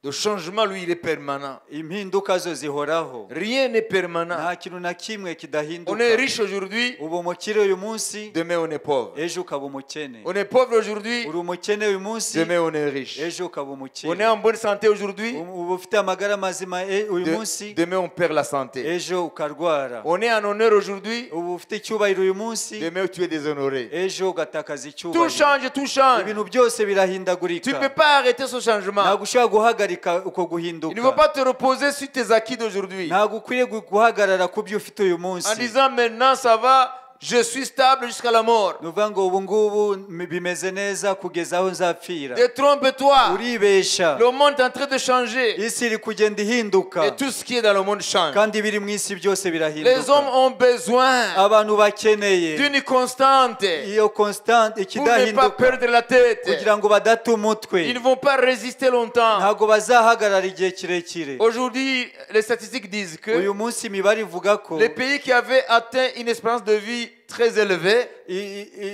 Speaker 1: Le changement, lui, il est permanent.
Speaker 2: impinduka zo zihoraho
Speaker 1: Rien n'est permanent.
Speaker 2: nta kintu na kimwe
Speaker 1: On
Speaker 2: kidahinduka
Speaker 1: est riche aujourd'hui,
Speaker 2: uba umukire uyu munsi
Speaker 1: demain on est pauvre.
Speaker 2: ejo ukaba umukene
Speaker 1: On est pauvre aujourd'hui,
Speaker 2: uri umukene uyu munsi
Speaker 1: demain on est riche.
Speaker 2: ejo ukaba
Speaker 1: On est
Speaker 2: umukire
Speaker 1: en bonne santé aujourd'hui,
Speaker 2: uba ufite amagara mazima uyu munsi
Speaker 1: demain on perd la santé.
Speaker 2: ejo ukarwara
Speaker 1: On est en honneur aujourd'hui,
Speaker 2: uba ufite icyubahiro uyu munsi
Speaker 1: demain tu es déshonoré.
Speaker 2: ejo ugatakaza
Speaker 1: Tout
Speaker 2: icyubahiro
Speaker 1: change, tout change.
Speaker 2: ibintu byose
Speaker 1: Tu ne peux
Speaker 2: birahindagurika
Speaker 1: pas arrêter ce changement.
Speaker 2: ntabwo ushobora guhagarika uko
Speaker 1: Il ne faut
Speaker 2: guhinduka
Speaker 1: pas te reposer sur tes acquis d'aujourd'hui.
Speaker 2: ntabwo ukwiriye guhagarara ku byo ufite uyu munsi
Speaker 1: En disant maintenant ça va, je suis stable jusqu'à la mort.
Speaker 2: ni ukuvuga ngo ubu ngubu bimeze neza kugeza aho nzapfira
Speaker 1: Détrompe-toi.
Speaker 2: uribesha
Speaker 1: Le monde est en train de changer.
Speaker 2: isi iri kugenda ihinduka
Speaker 1: Et tout ce qui est dans le monde change.
Speaker 2: kandi ibiri mu isi byose
Speaker 1: Les hommes
Speaker 2: birahinduka
Speaker 1: ont besoin
Speaker 2: abantu bakeneye
Speaker 1: d'une constante
Speaker 2: iyo constante
Speaker 1: pour ne pas
Speaker 2: ikidahinduka
Speaker 1: perdre la tête.
Speaker 2: kugira ngo badate umutwe
Speaker 1: Ils ne vont pas résister longtemps.
Speaker 2: ntabwo bazahagarara igihe kirekire
Speaker 1: Aujourd'hui, les statistiques disent que
Speaker 2: uyu munsi imibare ivuga ko
Speaker 1: les pays qui avaient atteint une espérance de vie très élevée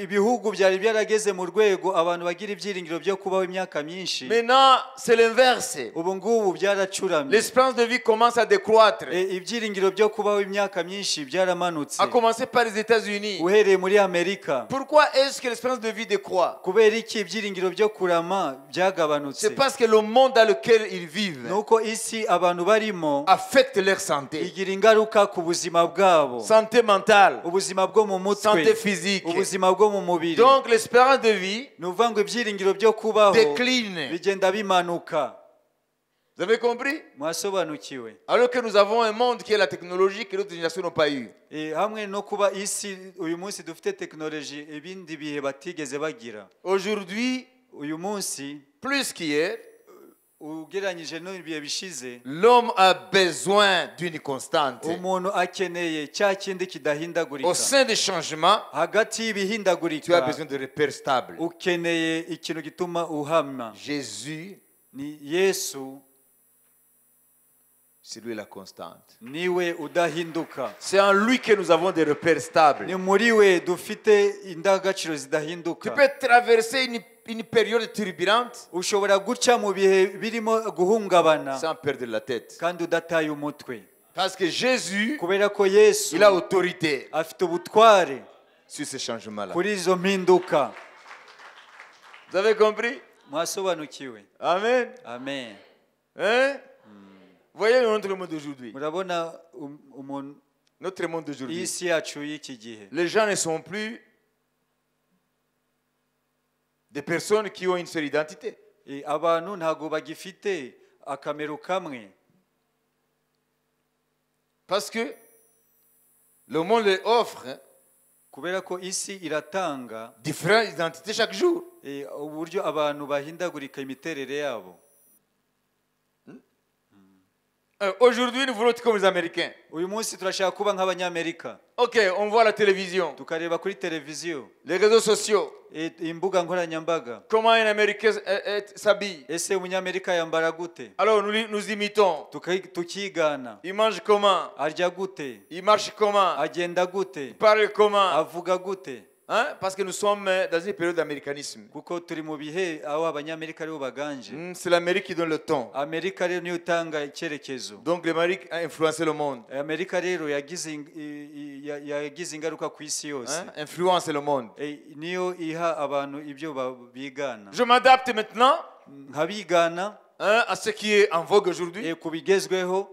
Speaker 2: ibihugu byari byarageze mu rwego abantu bagira ibyiringiro byo kubaho imyaka myinshi
Speaker 1: maintenant, c'est l'inverse.
Speaker 2: ubu ngubu byaracuramye
Speaker 1: L'espérance de vie commence à décroître.
Speaker 2: ibyiringiro byo kubaho imyaka myinshi byaramanutse
Speaker 1: À commencer par les États-Unis.
Speaker 2: uhereye muri amerika
Speaker 1: Pourquoi est-ce que l'espérance de vie décroît?
Speaker 2: kubera iki ibyiringiro byo kurama byagabanutse
Speaker 1: C'est parce que le monde dans lequel ils vivent
Speaker 2: nuko isi abantu barimo
Speaker 1: affecte leur santé.
Speaker 2: igira ingaruka ku buzima bwabo
Speaker 1: Santé mentale,
Speaker 2: ubuzima bwo mu mutwe
Speaker 1: santé physique.
Speaker 2: ubuzima bwo mu mubiri
Speaker 1: Donc l'espérance de vie
Speaker 2: ni ukuvuga ngo ibyiringiro byo kubaho
Speaker 1: décline.
Speaker 2: bigenda bimanuka
Speaker 1: Vous avez compris?
Speaker 2: mwasobanukiwe
Speaker 1: Alors que nous avons un monde qui est la technologie que d'autres générations n'ont pas eu.
Speaker 2: hamwe no kuba isi uyu munsi dufite tekinoloji ibindi bihe batigeze bagira
Speaker 1: Aujourd'hui,
Speaker 2: uyu munsi
Speaker 1: plus qu'hier,
Speaker 2: ugereranyije n'ibihe bishize
Speaker 1: l'homme a besoin d'une constante.
Speaker 2: umuntu akeneye cya kindi kidahindagurika
Speaker 1: Au sein des changements,
Speaker 2: hagati
Speaker 1: tu as
Speaker 2: y'ibihindagurika
Speaker 1: besoin de repères stables.
Speaker 2: ukeneye ikintu gituma uhama
Speaker 1: Jésus,
Speaker 2: ni yesu
Speaker 1: c'est lui la constante.
Speaker 2: niwe udahinduka
Speaker 1: C'est en lui que nous avons des repères stables.
Speaker 2: ni muri we dufite indangagaciro
Speaker 1: Tu
Speaker 2: zidahinduka
Speaker 1: peux traverser une période turbulente
Speaker 2: ushobora guca mu bihe birimo guhungabana
Speaker 1: sans perdre la tête.
Speaker 2: kandi udataye umutwe
Speaker 1: Parce que Jésus,
Speaker 2: kubera ko yesu
Speaker 1: il a autorité
Speaker 2: afite ubutware
Speaker 1: sur ces changements-là.
Speaker 2: kuri izo mpinduka
Speaker 1: Vous avez compris?
Speaker 2: mwasobanukiwe
Speaker 1: Amen.
Speaker 2: amen
Speaker 1: Hein? Voyez notre monde d'aujourd'hui.
Speaker 2: murabona umuntu
Speaker 1: Notre monde d'aujourd'hui.
Speaker 2: isi yacu y'iki gihe
Speaker 1: Les gens ne sont plus des personnes qui ont une seule identité.
Speaker 2: abantu ntabwo bagifite akamero kamwe
Speaker 1: Parce que le monde leur offre
Speaker 2: kubera ko isi iratanga
Speaker 1: différentes identités chaque jour.
Speaker 2: uburyo abantu bahindagurika imiterere yabo
Speaker 1: Aujourd'hui, nous voulons être comme les Américains.
Speaker 2: uyu munsi turashaka kuba nk'abanyamerika
Speaker 1: Ok, on voit la télévision,
Speaker 2: tukareba kuri televiziyo
Speaker 1: les réseaux sociaux,
Speaker 2: imbuga nkoranyambaga
Speaker 1: comment un Américain s'habille.
Speaker 2: ese umunyamerika yambara gute
Speaker 1: Alors nous imitons.
Speaker 2: tukigana
Speaker 1: Il mange comment?
Speaker 2: arya gute
Speaker 1: Il marche comment?
Speaker 2: agenda gute
Speaker 1: Il parle comment?
Speaker 2: avuga gute
Speaker 1: Hein? Parce que nous sommes dans une période d'américanisme.
Speaker 2: kuko turi mu bihe aho abanyamerika aribo baganje
Speaker 1: C'est l'Amérique qui donne le ton.
Speaker 2: amerika rero niyo itanga icyerekezo
Speaker 1: Donc l'Amérique a influencé le monde.
Speaker 2: amerika rero yagize ingaruka ku isi yose
Speaker 1: Hein? Influence le monde.
Speaker 2: niyo iha abantu ibyo bigana
Speaker 1: Je m'adapte maintenant
Speaker 2: nkabigana
Speaker 1: à ce qui est en vogue aujourd'hui.
Speaker 2: ku bigezweho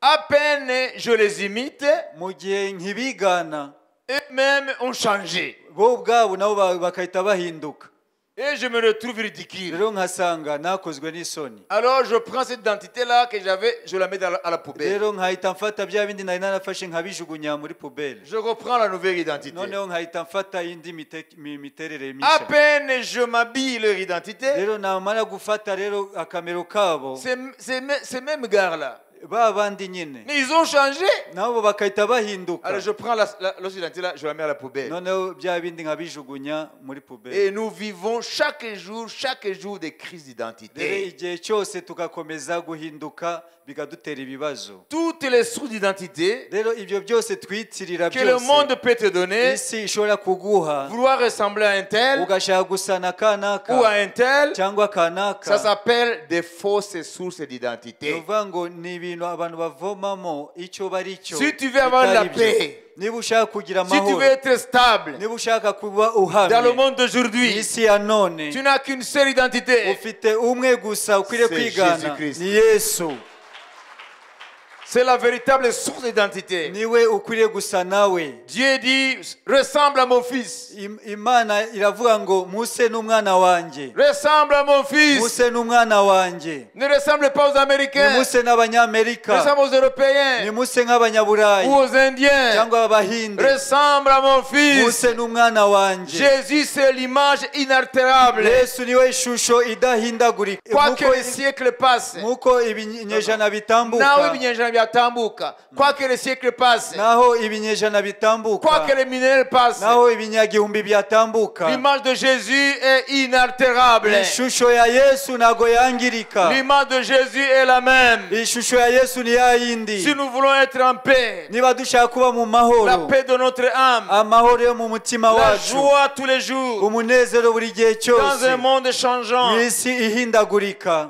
Speaker 1: À peine je les imite,
Speaker 2: mu gihe nkibigana
Speaker 1: eux-mêmes ont changé.
Speaker 2: bo ubwabo nabo bakahita bahinduka
Speaker 1: Et je me retrouve ridicule.
Speaker 2: rero nkasanga nakozwe n'isoni
Speaker 1: Alors je prends cette identité-là que j'avais, je la mets à la poubelle.
Speaker 2: rero nkahita mfata bya bindi nari narafashe nkabijugunya muri pubele
Speaker 1: Je reprends la nouvelle identité.
Speaker 2: noneho nkahita mfata indi miterere
Speaker 1: À
Speaker 2: mishya
Speaker 1: peine je m'habille leur identité,
Speaker 2: rero namara gufata rero akamero kabo
Speaker 1: ces mêmes gars-là,
Speaker 2: ba bandi nyine
Speaker 1: Mais ils ont changé.
Speaker 2: nabo bakahita bahinduka.
Speaker 1: Alors je prends l'os identité là, je la mets à la poubelle.
Speaker 2: noneho bya bindi nkabijugunya muri pubeli.
Speaker 1: Et nous vivons chaque jour des crises
Speaker 2: rero
Speaker 1: d'identité.
Speaker 2: igihe cyose tugakomeza guhinduka bigadutera ibibazo.
Speaker 1: Toutes les sources d'identité
Speaker 2: rero ibyo byose twitirira
Speaker 1: que le
Speaker 2: byose
Speaker 1: monde peut te donner,
Speaker 2: isi ishobora kuguha
Speaker 1: vouloir ressembler à un tel
Speaker 2: ugashaka gusa na kanaka
Speaker 1: ou à un tel,
Speaker 2: cyangwa
Speaker 1: ça
Speaker 2: kanaka.
Speaker 1: s'appelle des fausses sources
Speaker 2: ni
Speaker 1: d'identité.
Speaker 2: ukuvuga ngo ni ibintu abantu bavomamo icyo bari cyo.
Speaker 1: Si tu veux avoir la
Speaker 2: bitari byo.
Speaker 1: paix,
Speaker 2: niba ushaka kugira
Speaker 1: si tu veux
Speaker 2: amahoro,
Speaker 1: être stable
Speaker 2: niba ushaka kuba
Speaker 1: dans le
Speaker 2: uhamye
Speaker 1: monde
Speaker 2: mu
Speaker 1: d'aujourd'hui,
Speaker 2: isi ya none,
Speaker 1: tu n'as qu'une seule identité.
Speaker 2: ufite umwe gusa ukwiriye
Speaker 1: C'est
Speaker 2: kwigana,
Speaker 1: Jésus-Christ.
Speaker 2: ni Yesu.
Speaker 1: C'est la véritable source d'identité.
Speaker 2: niwe ukwiriye gusa nawe.
Speaker 1: Dieu dit, ressemble à mon fils.
Speaker 2: Imana iravuga ngo muse n'umwana wanjye,
Speaker 1: Ressemble à mon fils.
Speaker 2: muse n'umwana wanjye.
Speaker 1: Ne ressemble pas aux Américains.
Speaker 2: nimuse n'abanyamerika,
Speaker 1: Ressemble aux Européens
Speaker 2: nimuse nk'abanyaburayi
Speaker 1: ou aux Indiens.
Speaker 2: cyangwa abahinde,
Speaker 1: Ressemble à mon fils.
Speaker 2: muse n'umwana wanjye.
Speaker 1: Jésus, c'est l'image inaltérable.
Speaker 2: Yesu niwe ishusho idahindagurika.
Speaker 1: Quoi que les siècles passent,
Speaker 2: nk'uko ibinyejana
Speaker 1: nawe
Speaker 2: bitambuka,
Speaker 1: ibinyejana byatambuka. Quoi que les siècles passent,
Speaker 2: naho ibinyejana bitambuka,
Speaker 1: quoi que les millénaires passent,
Speaker 2: naho ibinyagihumbi byatambuka,
Speaker 1: l'image de Jésus est inaltérable.
Speaker 2: ishusho ya Yesu ntago yangirika.
Speaker 1: L'image de Jésus est la même.
Speaker 2: ishusho ya Yesu ni ya yindi.
Speaker 1: Si nous voulons être en paix,
Speaker 2: niba dushaka kuba mu
Speaker 1: la
Speaker 2: mahoro,
Speaker 1: paix de notre âme,
Speaker 2: amahoro yo mu mutima
Speaker 1: la
Speaker 2: wacu,
Speaker 1: joie tous les jours,
Speaker 2: umunezero buri gihe
Speaker 1: dans
Speaker 2: cyose,
Speaker 1: un monde changeant,
Speaker 2: mu isi ihindagurika,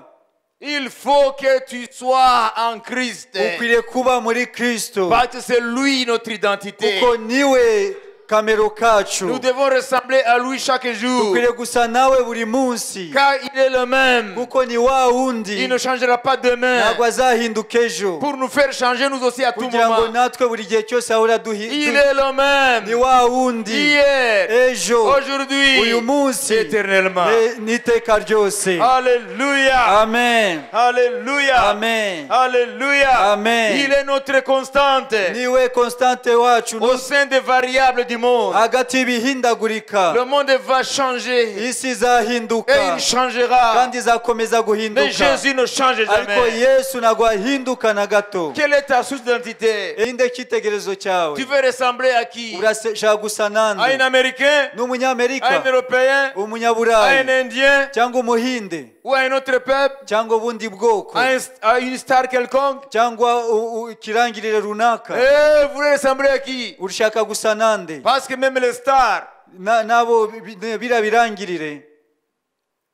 Speaker 1: il faut que tu sois en Christ.
Speaker 2: ukwiriye kuba muri Kristo,
Speaker 1: Parce que c'est lui notre identité.
Speaker 2: kuko niwe kamero kacu.
Speaker 1: Nous devons ressembler à lui chaque jour.
Speaker 2: ukwiriye gusa nawe buri munsi,
Speaker 1: Car il est le même.
Speaker 2: kuko ni wa wundi,
Speaker 1: Il ne changera pas demain.
Speaker 2: ntabwo azahinduka ejo,
Speaker 1: Pour nous faire changer nous aussi à tout
Speaker 2: kugira ngo
Speaker 1: moment.
Speaker 2: natwe buri gihe cyose ahora
Speaker 1: Il est le
Speaker 2: ni
Speaker 1: même.
Speaker 2: wa wundi,
Speaker 1: Hier,
Speaker 2: ejo,
Speaker 1: aujourd'hui,
Speaker 2: uyu munsi,
Speaker 1: éternellement.
Speaker 2: n'iteka ryose.
Speaker 1: Alléluia.
Speaker 2: Amen,
Speaker 1: Alléluia.
Speaker 2: amen,
Speaker 1: Alléluia.
Speaker 2: Amen.
Speaker 1: Il est notre constante
Speaker 2: niwe konstante wacu
Speaker 1: au sein des variables du monde.
Speaker 2: hagati y'ibihindagurika.
Speaker 1: Le monde va changer
Speaker 2: isi
Speaker 1: et
Speaker 2: izahinduka
Speaker 1: il changera.
Speaker 2: kandi izakomeza
Speaker 1: Mais
Speaker 2: guhinduka,
Speaker 1: Jésus ne change
Speaker 2: ariko
Speaker 1: jamais.
Speaker 2: Yesu ntabwo ahinduka na gato.
Speaker 1: Quelle est ta source d'identité?
Speaker 2: irinde cyitegerezo cyawe,
Speaker 1: Tu veux ressembler à qui?
Speaker 2: urashaka gusa
Speaker 1: À un
Speaker 2: nande,
Speaker 1: Américain? À
Speaker 2: n'umunyamerika,
Speaker 1: un Européen? À un
Speaker 2: umunyaburayi
Speaker 1: Indien?
Speaker 2: cyangwa umuhinde
Speaker 1: Ou à un autre peuple?
Speaker 2: cyangwa ubundi bwoko
Speaker 1: À une star quelconque?
Speaker 2: cyangwa ikirangirire runaka.
Speaker 1: Vous voulez ressembler à qui?
Speaker 2: urashaka gusa nande,
Speaker 1: Parce que même les stars,
Speaker 2: nabo biriya birangirire,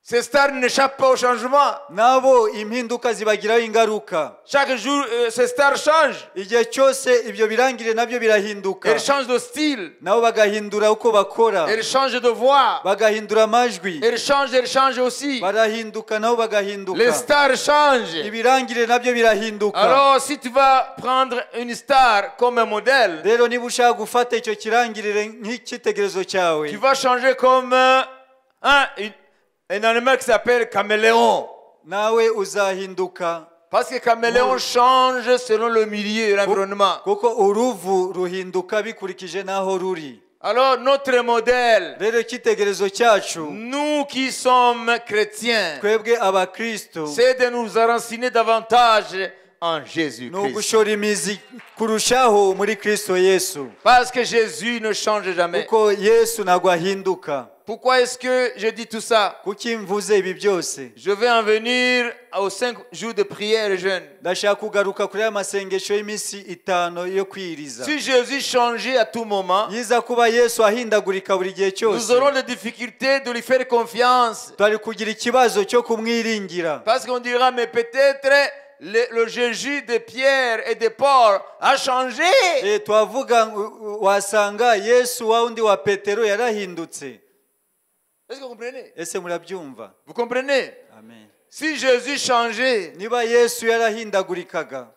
Speaker 1: ces stars n'échappent pas au changement.
Speaker 2: nabo impinduka zibagiraho ingaruka.
Speaker 1: Chaque jour, ces stars changent.
Speaker 2: igihe cyose ibyo birangire nabyo birahinduka,
Speaker 1: Elles changent de style.
Speaker 2: nabo bagahindura uko bakora,
Speaker 1: Elles changent de voix.
Speaker 2: bagahindura amajwi,
Speaker 1: Elles changent aussi.
Speaker 2: barahinduka nabo bagahinduka,
Speaker 1: Les stars changent.
Speaker 2: ibirangire nabyo birahinduka.
Speaker 1: Alors, si tu vas prendre une star comme un modèle,
Speaker 2: rero niba ushaka gufata icyo kirangirire nk'icyitegererezo cyawe,
Speaker 1: tu vas changer comme un animal qui s'appelle caméléon.
Speaker 2: nawe uzahinduka,
Speaker 1: Parce que caméléon change selon le milieu et l'environnement.
Speaker 2: kuko uruvu ruhinduka bikurikije n'aho ruri.
Speaker 1: Alors, notre modèle,
Speaker 2: rero icyitegererezo cyacu,
Speaker 1: nous qui sommes chrétiens,
Speaker 2: twebwe abakristo,
Speaker 1: c'est de nous enraciner davantage en
Speaker 2: ni
Speaker 1: Jésus-Christ.
Speaker 2: ugushora imizi kurushaho muri Kristo Yesu,
Speaker 1: Parce que Jésus ne change jamais.
Speaker 2: kuko Yesu ntabwo ahinduka.
Speaker 1: Pourquoi est-ce que je dis tout ça?
Speaker 2: kuki mvuze ibi byose?
Speaker 1: Je vais en venir aux 5 jours de prière et jeûne.
Speaker 2: ndashaka kugaruka kuri aya masengesho y'iminsi 5 yo kwiriza.
Speaker 1: Si Jésus changeait à tout moment,
Speaker 2: yiza kuba Yesu ahindagurika buri gihe
Speaker 1: nous
Speaker 2: cyose,
Speaker 1: aurons des difficultés de lui faire confiance.
Speaker 2: twari kugira ikibazo cyo kumwiringira,
Speaker 1: Parce qu'on dira, mais peut-être le Jésus de Pierre et de Paul a changé.
Speaker 2: twavuga wasanga Yesu wa undi wa Petero yarahindutse.
Speaker 1: Est-ce que vous comprenez?
Speaker 2: ese murabyumva?
Speaker 1: Vous comprenez?
Speaker 2: Amen.
Speaker 1: Si Jésus changeait,
Speaker 2: niba Yesu yarahindagurikaga,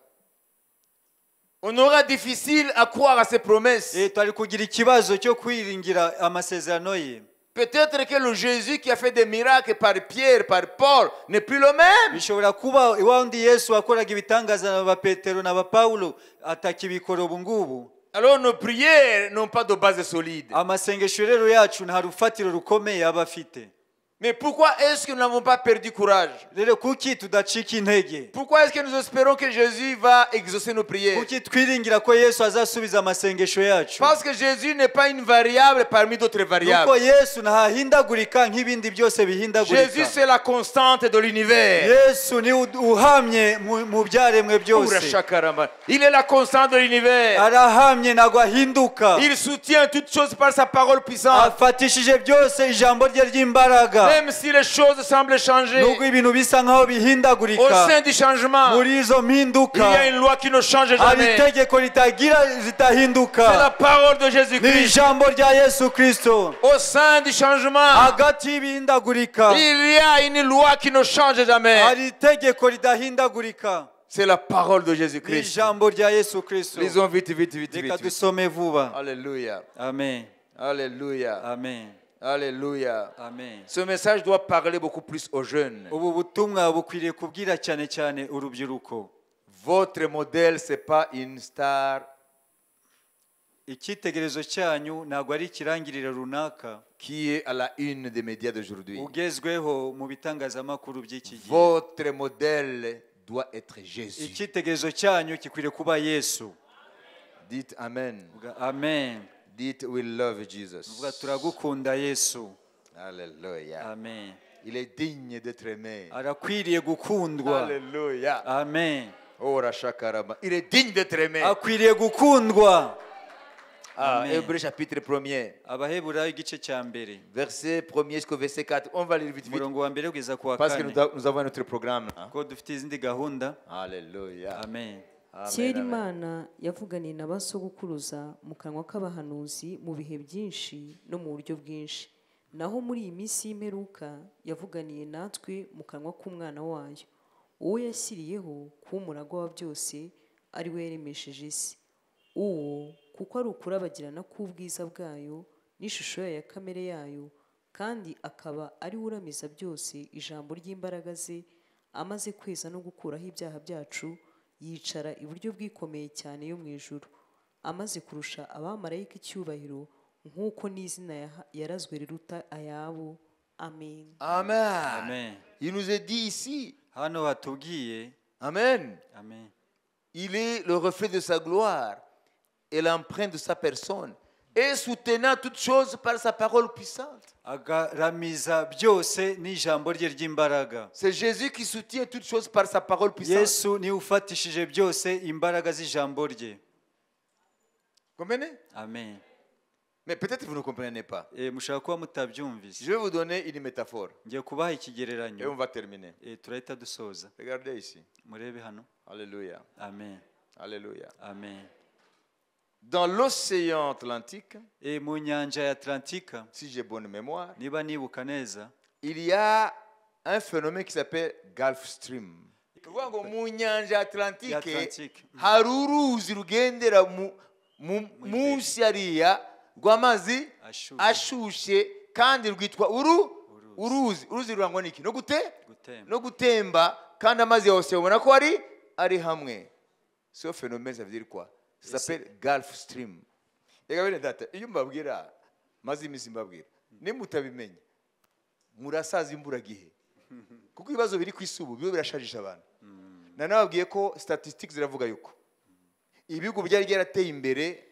Speaker 1: on aura difficile à croire à ses promesses.
Speaker 2: twari kugira ikibazo cyo kwiringira amasezerano ye.
Speaker 1: Peut-être que le Jésus qui a fait des miracles par Pierre, par Paul, n'est plus le même.
Speaker 2: bishobora kuba wa undi Yesu wakoraga ibitangaza na ba Petero na ba Paulo atakibikora ubu ngubu.
Speaker 1: Alors nos prières n'ont pas de base solide.
Speaker 2: amasengesho rero yacu nta rufatiro rukomeye aba afite.
Speaker 1: Mais pourquoi est-ce que nous n'avons pas perdu courage?
Speaker 2: rero kuki tudacika intege?
Speaker 1: Pourquoi est-ce que nous espérons que Jésus va exaucer nos prières?
Speaker 2: Kuki twiringira ko Yesu azasubiza amasengesho yacu?
Speaker 1: Parce que Jésus n'est pas une variable parmi d'autres variables.
Speaker 2: Nuko Yesu ntahindagurika nk'ibindi byose bihindagurika.
Speaker 1: Jésus, c'est la constante de l'univers.
Speaker 2: Yesu ni uhamye mu byaremwe byose.
Speaker 1: Il est la constante de l'univers.
Speaker 2: Arahamye ntabwo ahinduka.
Speaker 1: Il soutient toutes choses par sa parole puissante.
Speaker 2: Afatishije byose ijambo rye ry'imbaraga.
Speaker 1: Même si les choses semblent changer,
Speaker 2: nubwo ibintu bisa nkaho bihindagurika,
Speaker 1: au sein du changement,
Speaker 2: muri izo mpinduka
Speaker 1: il y a une loi qui ne change
Speaker 2: hari
Speaker 1: jamais.
Speaker 2: itegeko ritahinduka.
Speaker 1: C'est la parole de
Speaker 2: Ni
Speaker 1: Jésus-Christ.
Speaker 2: ijambo rya Yesu Kristo.
Speaker 1: Au sein du changement,
Speaker 2: Hagati y'ibihindagurika
Speaker 1: il y a une loi qui ne change jamais.
Speaker 2: hari itegeko ridahindagurika.
Speaker 1: C'est la parole de
Speaker 2: Ni
Speaker 1: Jésus-Christ.
Speaker 2: ijambo rya Yesu Kristo.
Speaker 1: Lisons vite, vite, vite,
Speaker 2: Reka
Speaker 1: vite.
Speaker 2: dusome vuba.
Speaker 1: Alléluia.
Speaker 2: Amen.
Speaker 1: Alléluia.
Speaker 2: Amen.
Speaker 1: Alléluia.
Speaker 2: Amen.
Speaker 1: Ce message doit parler beaucoup plus aux jeunes.
Speaker 2: Ubu butumwa bukwiriye kubwira cyane cyane urubyiruko.
Speaker 1: Votre modèle, ce n'est pas une star
Speaker 2: Icyitegererezo cyanyu ntabwo ari ikirangirire runaka
Speaker 1: qui est à la une des médias d'aujourd'hui.
Speaker 2: ugezweho mu bitangazamakuru by'iki gihe.
Speaker 1: Votre modèle doit être Jésus.
Speaker 2: Icyitegererezo cyanyu gikwiriye kuba Yesu.
Speaker 1: Dites Amen.
Speaker 2: Vuga amen.
Speaker 1: Dites we love Jesus.
Speaker 2: Vuga turagukunda Yesu.
Speaker 1: Alléluia.
Speaker 2: Amen.
Speaker 1: Il est digne d'être aimé.
Speaker 2: Arakwiriye gukundwa.
Speaker 1: Alléluia.
Speaker 2: Amen.
Speaker 1: Oh, Rashakarama. Il est digne d'être aimé.
Speaker 2: Akwiriye gukundwa.
Speaker 1: Ah,
Speaker 2: Amen.
Speaker 1: Hébreux chapitre 1er.
Speaker 2: Abaheburayo igice cya mbere
Speaker 1: Verset 1er jusqu'au verset 4. On va lire vite vite.
Speaker 2: umurongo wa mbere kugeza ku wa
Speaker 1: Parce que
Speaker 2: kane
Speaker 1: nous avons notre programme. Hein?
Speaker 2: ko dufite izindi gahunda.
Speaker 1: Alléluia.
Speaker 2: Amen.
Speaker 1: Amen,
Speaker 3: kera
Speaker 1: amen.
Speaker 3: imana yavuganiye na ba sogokuruza mu kanwa k'abahanuzi mu bihe byinshi no mu buryo bwinshi, naho muri iyi minsi y'imperuka yavuganiye natwe mu kanwa k'umwana wayo, uwo yashyiriyeho kuba umuragwa wa byose, ari we yaremesheje isi. Uwo kuko ari ukurabagirana k'ubwiza bwayo n'ishusho yayo ya kamere yayo, kandi akaba ari we uramiza byose ijambo ry'imbaraga ze, amaze kweza no gukuraho ibyaha byacu, yicara iburyo bwikomeye cyane yo mu ijuru, amaze kurusha abamarayika icyubahiro, nk'uko n'izina yarazwe riruta ayabo. Amen.
Speaker 1: Amen.
Speaker 2: Amen.
Speaker 1: Il nous est dit ici.
Speaker 2: Hano hatubwiye.
Speaker 1: Amen.
Speaker 2: Amen.
Speaker 1: Il est le reflet de sa gloire et l'empreinte de sa personne, et soutenant toutes choses par sa parole puissante.
Speaker 2: Agaramiza byose n'ijambo rye ry'imbaraga.
Speaker 1: C'est Jésus qui soutient toutes choses par sa parole puissante.
Speaker 2: Yesu ni ufatishije byose imbaraga z'ijambo rye.
Speaker 1: Comprenez?
Speaker 2: Amen.
Speaker 1: Mais peut-être vous ne comprenez pas.
Speaker 2: Mushaka kuba mutabyumvise.
Speaker 1: Je vais vous donner une métaphore
Speaker 2: Ngiye kubaha
Speaker 1: et on
Speaker 2: ikigereranyo.
Speaker 1: va terminer.
Speaker 2: Turahita dusoza.
Speaker 1: Regardez ici.
Speaker 2: Murebe hano.
Speaker 1: Alléluia.
Speaker 2: Amen.
Speaker 1: Alléluia.
Speaker 2: Amen.
Speaker 1: Dans l'océan Atlantique,
Speaker 2: Mu nyanja ya Atlantika,
Speaker 1: si j'ai bonne mémoire,
Speaker 2: niba nibuka neza,
Speaker 1: il y a un phénomène qui s'appelle Gulf Stream. Kuvuga ngo mu nyanja Atlantique
Speaker 2: Atlantique.
Speaker 1: hari uruzi rugendera munsi hariya rw'amazi ashushe kandi rwitwa uruzi rurangwa n'iki? No gutemba kandi amazi yose ubona ko ari hamwe. Ce phénomène, ça veut dire quoi? Ça s'appelle Gulf Stream. Ega bene data, iyo mbabwira maze iminsi mbabwira, nimutabimenye murasaza imburagihe, kuko ibibazo biri ku isubu bibe birashajisha abantu. Nanababwiye ko statistics ziravuga yuko ibihugu byari byarateye imbere,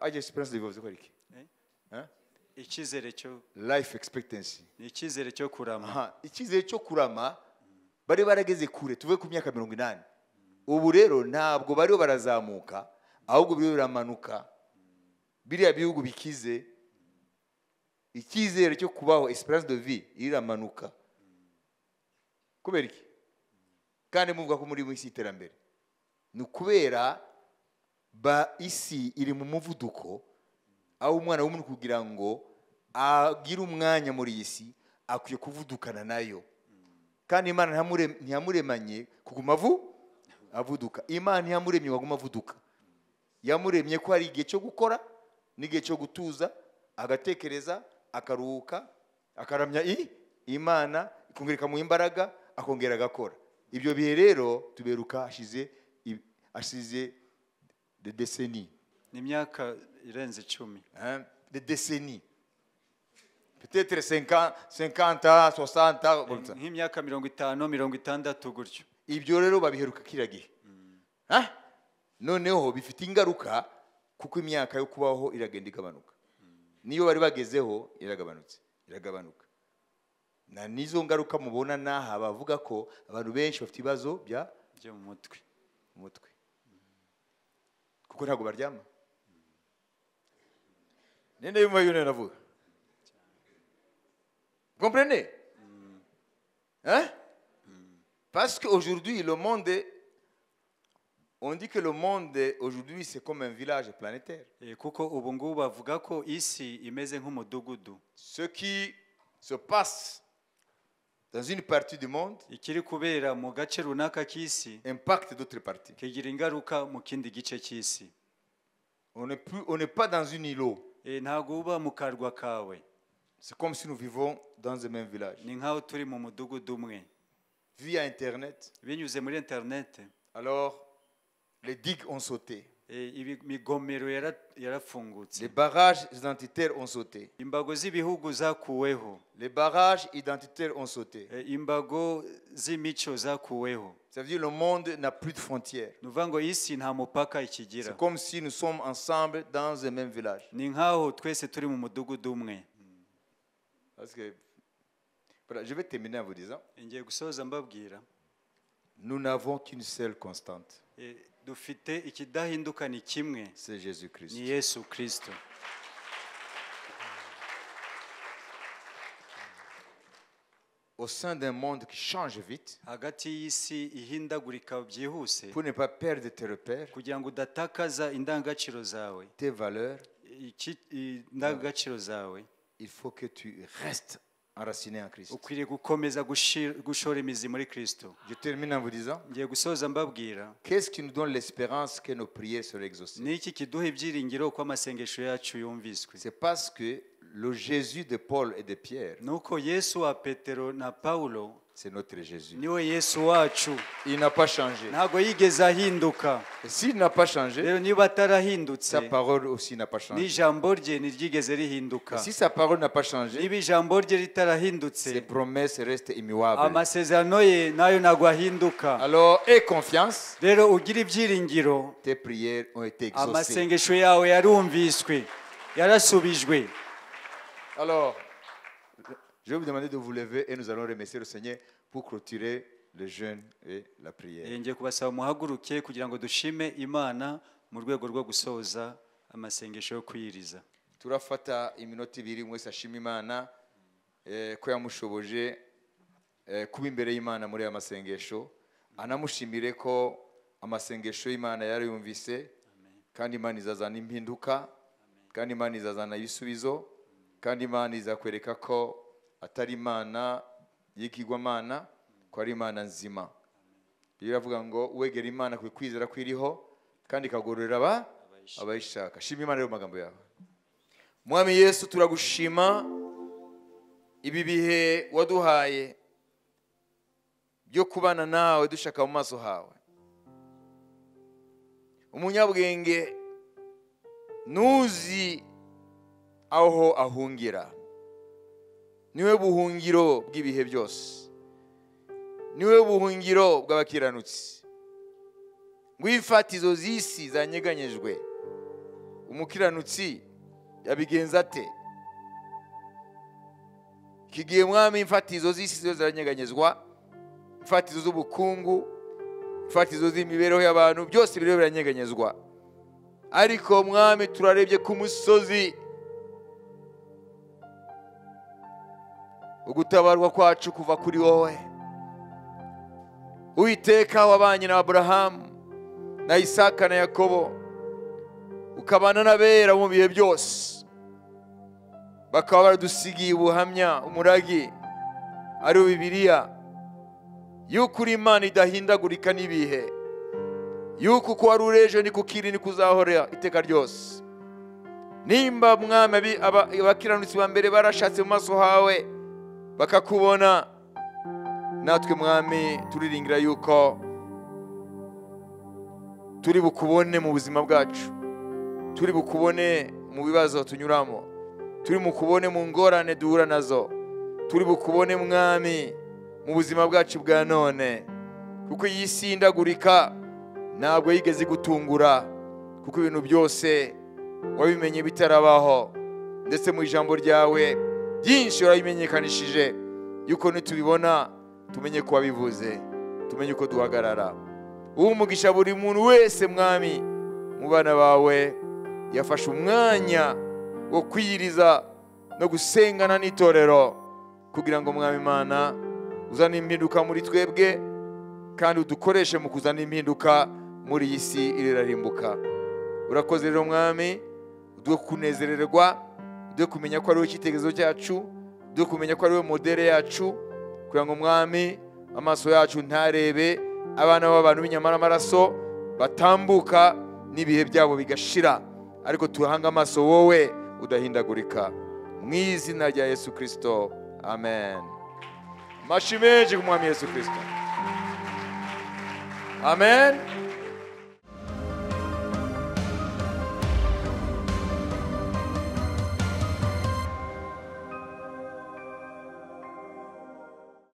Speaker 1: age experience bivuze ko iki?
Speaker 2: icyizere cyo
Speaker 1: Life expectancy.
Speaker 2: ni icyizere cyo kurama.
Speaker 1: Icyizere cyo kurama bari barageze kure, tuvuye ku myaka 80. Ubu rero ntabwo bariho barazamuka, ahubwo biriho biramanuka. Biriya bihugu bikize, icyizere cyo kubaho, esperance de vie iramanuka. Kubera iki? Kandi muvuga ko muri mu isi iterambere. Ni kubera isi iri mu muvuduko, aho umwana w'umuntu kugira ngo agire umwanya muri iyi si akwiye kuvudukana nayo. Kandi Imana ntiyamuremanye kuguma avuduka. Imana ntiyamuremye waguma avuduka. Yamuremye ko hari igihe cyo gukora n'igihe cyo gutuza, agatekereza, akaruhuka, akaramya Imana, ikongera mu imbaraga, akongera agakora. Ibyo bihe rero tuberuka ashize de décennies.
Speaker 2: Ni imyaka irenze 10.
Speaker 1: De décennies. Peut-être 50 ans, 60 ans, comme ça.
Speaker 2: nk'imyaka 50 60 gutyo.
Speaker 1: Ibyo rero babiheruka kiragihe. Noneho bifite ingaruka kuko imyaka yo kubaho iragenda igabanuka. Niyo bari bagezeho iragabanuka. Na nizo ngaruka mubona naha bavuga ko abantu benshi bafite ibibazo byo
Speaker 2: mu
Speaker 1: mutwe. Kuko ntago baryama. Nende yumva yone navuga. Comprenez? Hein? Parce qu'aujourd'hui, le monde, on dit que le monde aujourd'hui c'est comme un village planétaire.
Speaker 2: Kuko ubu ngubu bavuga ko isi imeze nk'umudugudu.
Speaker 1: Ce qui se passe dans une partie du monde
Speaker 2: ikiri kubera mu gace runaka k'isi
Speaker 1: impacte d'autres parties.
Speaker 2: kigira ingaruka mu kindi gice cy'isi.
Speaker 1: On n'est pas dans une îlot.
Speaker 2: Ntago uba mu karwa kawe.
Speaker 1: C'est comme si nous vivons dans un même village.
Speaker 2: Ni nkaho turi mu mudugudu umwe.
Speaker 1: Via internet.
Speaker 2: Binyuze muri internet.
Speaker 1: Alors les digues ont sauté.
Speaker 2: Imigomero yarafungutse.
Speaker 1: Les barrages identitaires ont sauté.
Speaker 2: Imbago z'ibihugu zakuweho.
Speaker 1: Les barrages identitaires ont sauté.
Speaker 2: Imbago z'imico zakuweho.
Speaker 1: Ça veut dire le monde n'a plus de frontières.
Speaker 2: Nuvango isi nta mupaka ikigira.
Speaker 1: C'est comme si nous sommes ensemble dans un même village.
Speaker 2: Ni nkaho twese turi mu mudugudu umwe.
Speaker 1: Parce que voilà, je vais terminer en vous disant.
Speaker 2: Ngiye gusoza mbabwira.
Speaker 1: Nous n'avons qu'une seule constante.
Speaker 2: Dufite ikidahinduka ni kimwe.
Speaker 1: C'est Jésus-Christ.
Speaker 2: Ni Yesu Kristo.
Speaker 1: Au sein d'un monde qui change vite,
Speaker 2: hagati y'isi ihindagurika byihuse,
Speaker 1: pour ne pas perdre tes repères,
Speaker 2: kugira ngo udatakaza indangagaciro zawe,
Speaker 1: tes valeurs,
Speaker 2: indangagaciro zawe,
Speaker 1: il faut que tu restes enraciné en Christ.
Speaker 2: ukwiriye gukomeza gushora imizi muri Kristo.
Speaker 1: Je termine en vous disant,
Speaker 2: ngiye gusoza mbabwira,
Speaker 1: qu'est-ce qui nous donne l'espérance que nos prières seront exaucées?
Speaker 2: ni iki kiduha ibyiringiro ko amasengesho yacu yumviswe?
Speaker 1: C'est parce que le Jésus de Paul et de Pierre,
Speaker 2: nuko Yesu wa Petero na Paulo,
Speaker 1: c'est notre Jésus.
Speaker 2: niwe Yesu wacu.
Speaker 1: Il n'a pas changé.
Speaker 2: Ntago yigeze ahinduka.
Speaker 1: Et s'il n'a pas changé,
Speaker 2: rero niba atarahindutse,
Speaker 1: sa parole aussi n'a pas changé.
Speaker 2: n'ijambo rye ntiryigeze rihinduka.
Speaker 1: Et si sa parole n'a pas changé,
Speaker 2: niba ijambo rye ritarahindutse,
Speaker 1: ses promesses restent immuables.
Speaker 2: amasezerano ye nayo ntago ahinduka.
Speaker 1: Alors, aie confiance.
Speaker 2: Rero ugira ibyiringiro,
Speaker 1: Tes prières ont été exaucées.
Speaker 2: amasengesho yawe yarumviswe, yarasubijwe.
Speaker 1: Alors, je vais vous demander de vous lever et nous allons remercier le Seigneur pour clôturer le jeûne et la prière.
Speaker 2: Ngiye kubasaba muhaguruke kugira ngo dushime Imana mu rwego rwo gusoza amasengesho yo kwiyiriza.
Speaker 1: Turafata iminota ibiri mwese ashima Imana ko yamushoboje kuba imbere y'Imana muri aya masengesho, anamushimire ko amasengesho y'Imana yarayumvise, kandi Imana izazana impinduka, kandi Imana izazana ibisubizo, kandi Imana izakwereka ko atari Imana y'ikigwamana, ko ari Imana nzima. Biravuga ngo uwegera Imana ku kwizera kwiriho kandi kagororera abayishaka. Shima Imana rero magambo yawe. Mwami Yesu, turagushima ibi bihe waduhaye byo kubana nawe dushaka mu maso hawe. Umunyabwenge nuzi aho ahungira, niwe buhungiro bw'ibihe byose, niwe buhungiro bw'abakiranutsi. Ngwifatizo z'isi zanyeganyejwe, umukiranutsi yabigenza ate? Kigiye Mwami, imfatizo z'isi zo ziranyeganyezwa, imfatizo z'ubukungu, imfatizo z'imibereho y'abantu, byose biriho biranyeganyezwa. Ariko Mwami, turarebye ku musozi, ugutabarwa kwacu kuva kuri wowe. Uwiteka wabanye na Abrahamu na Isaka na Yakobo, ukabana n'abera mu bihe byose, bakaba baradusigiye ubuhamya, umuragi ari Bibiliya, yuko uri Imana idahindagurika n'ibihe, yuko uko wari urejo ni kukiri ni kuzahora iteka ryose. Nimba Mwami abakiranutsi ba mbere barashatse mu maso hawe bakakubona, natwe Mwami turiringira yuko turi bukubone mu buzima bwacu, turi bukubone mu bibazo tunyuramo, turi mukubone mu ngorane duhura nazo, turi bukubone mwami mu buzima bwacu bwa none, kuko iyi si indagurika ntabwo yigeze gutungura, kuko ibintu byose wabimenye bitarabaho, ndetse mu ijambo ryawe byinshi warabimenyekanishije, yuko nitubibona tumenye ko wabivuze, tumenye uko duhagarara. Uwo umugisha buri muntu wese mwami mu bana bawe yafashe umwanya wo kwiyiriza no gusengana n'itorero, kugira ngo mwami Imana uzane impinduka muri twebwe, kandi udukoreshe mu kuzana impinduka muri iyi si irarimbuka. Urakoze rero mwami, uduhe kunezererwa, uduhe kumenya ko ari wowe icyitegererezo cyacu, uduhe kumenya ko ari wowe modere yacu, kugira ngo mwami amaso yacu ntarebe abana b'abantu b'inyama n'amaraso batambuka n'ibihe byabo bigashira, ariko tuhanga amaso wowe udahindagurika, mu izina rya Yesu Kristo, amen. Amashyi menshi ku mwami Yesu Kristo, amen.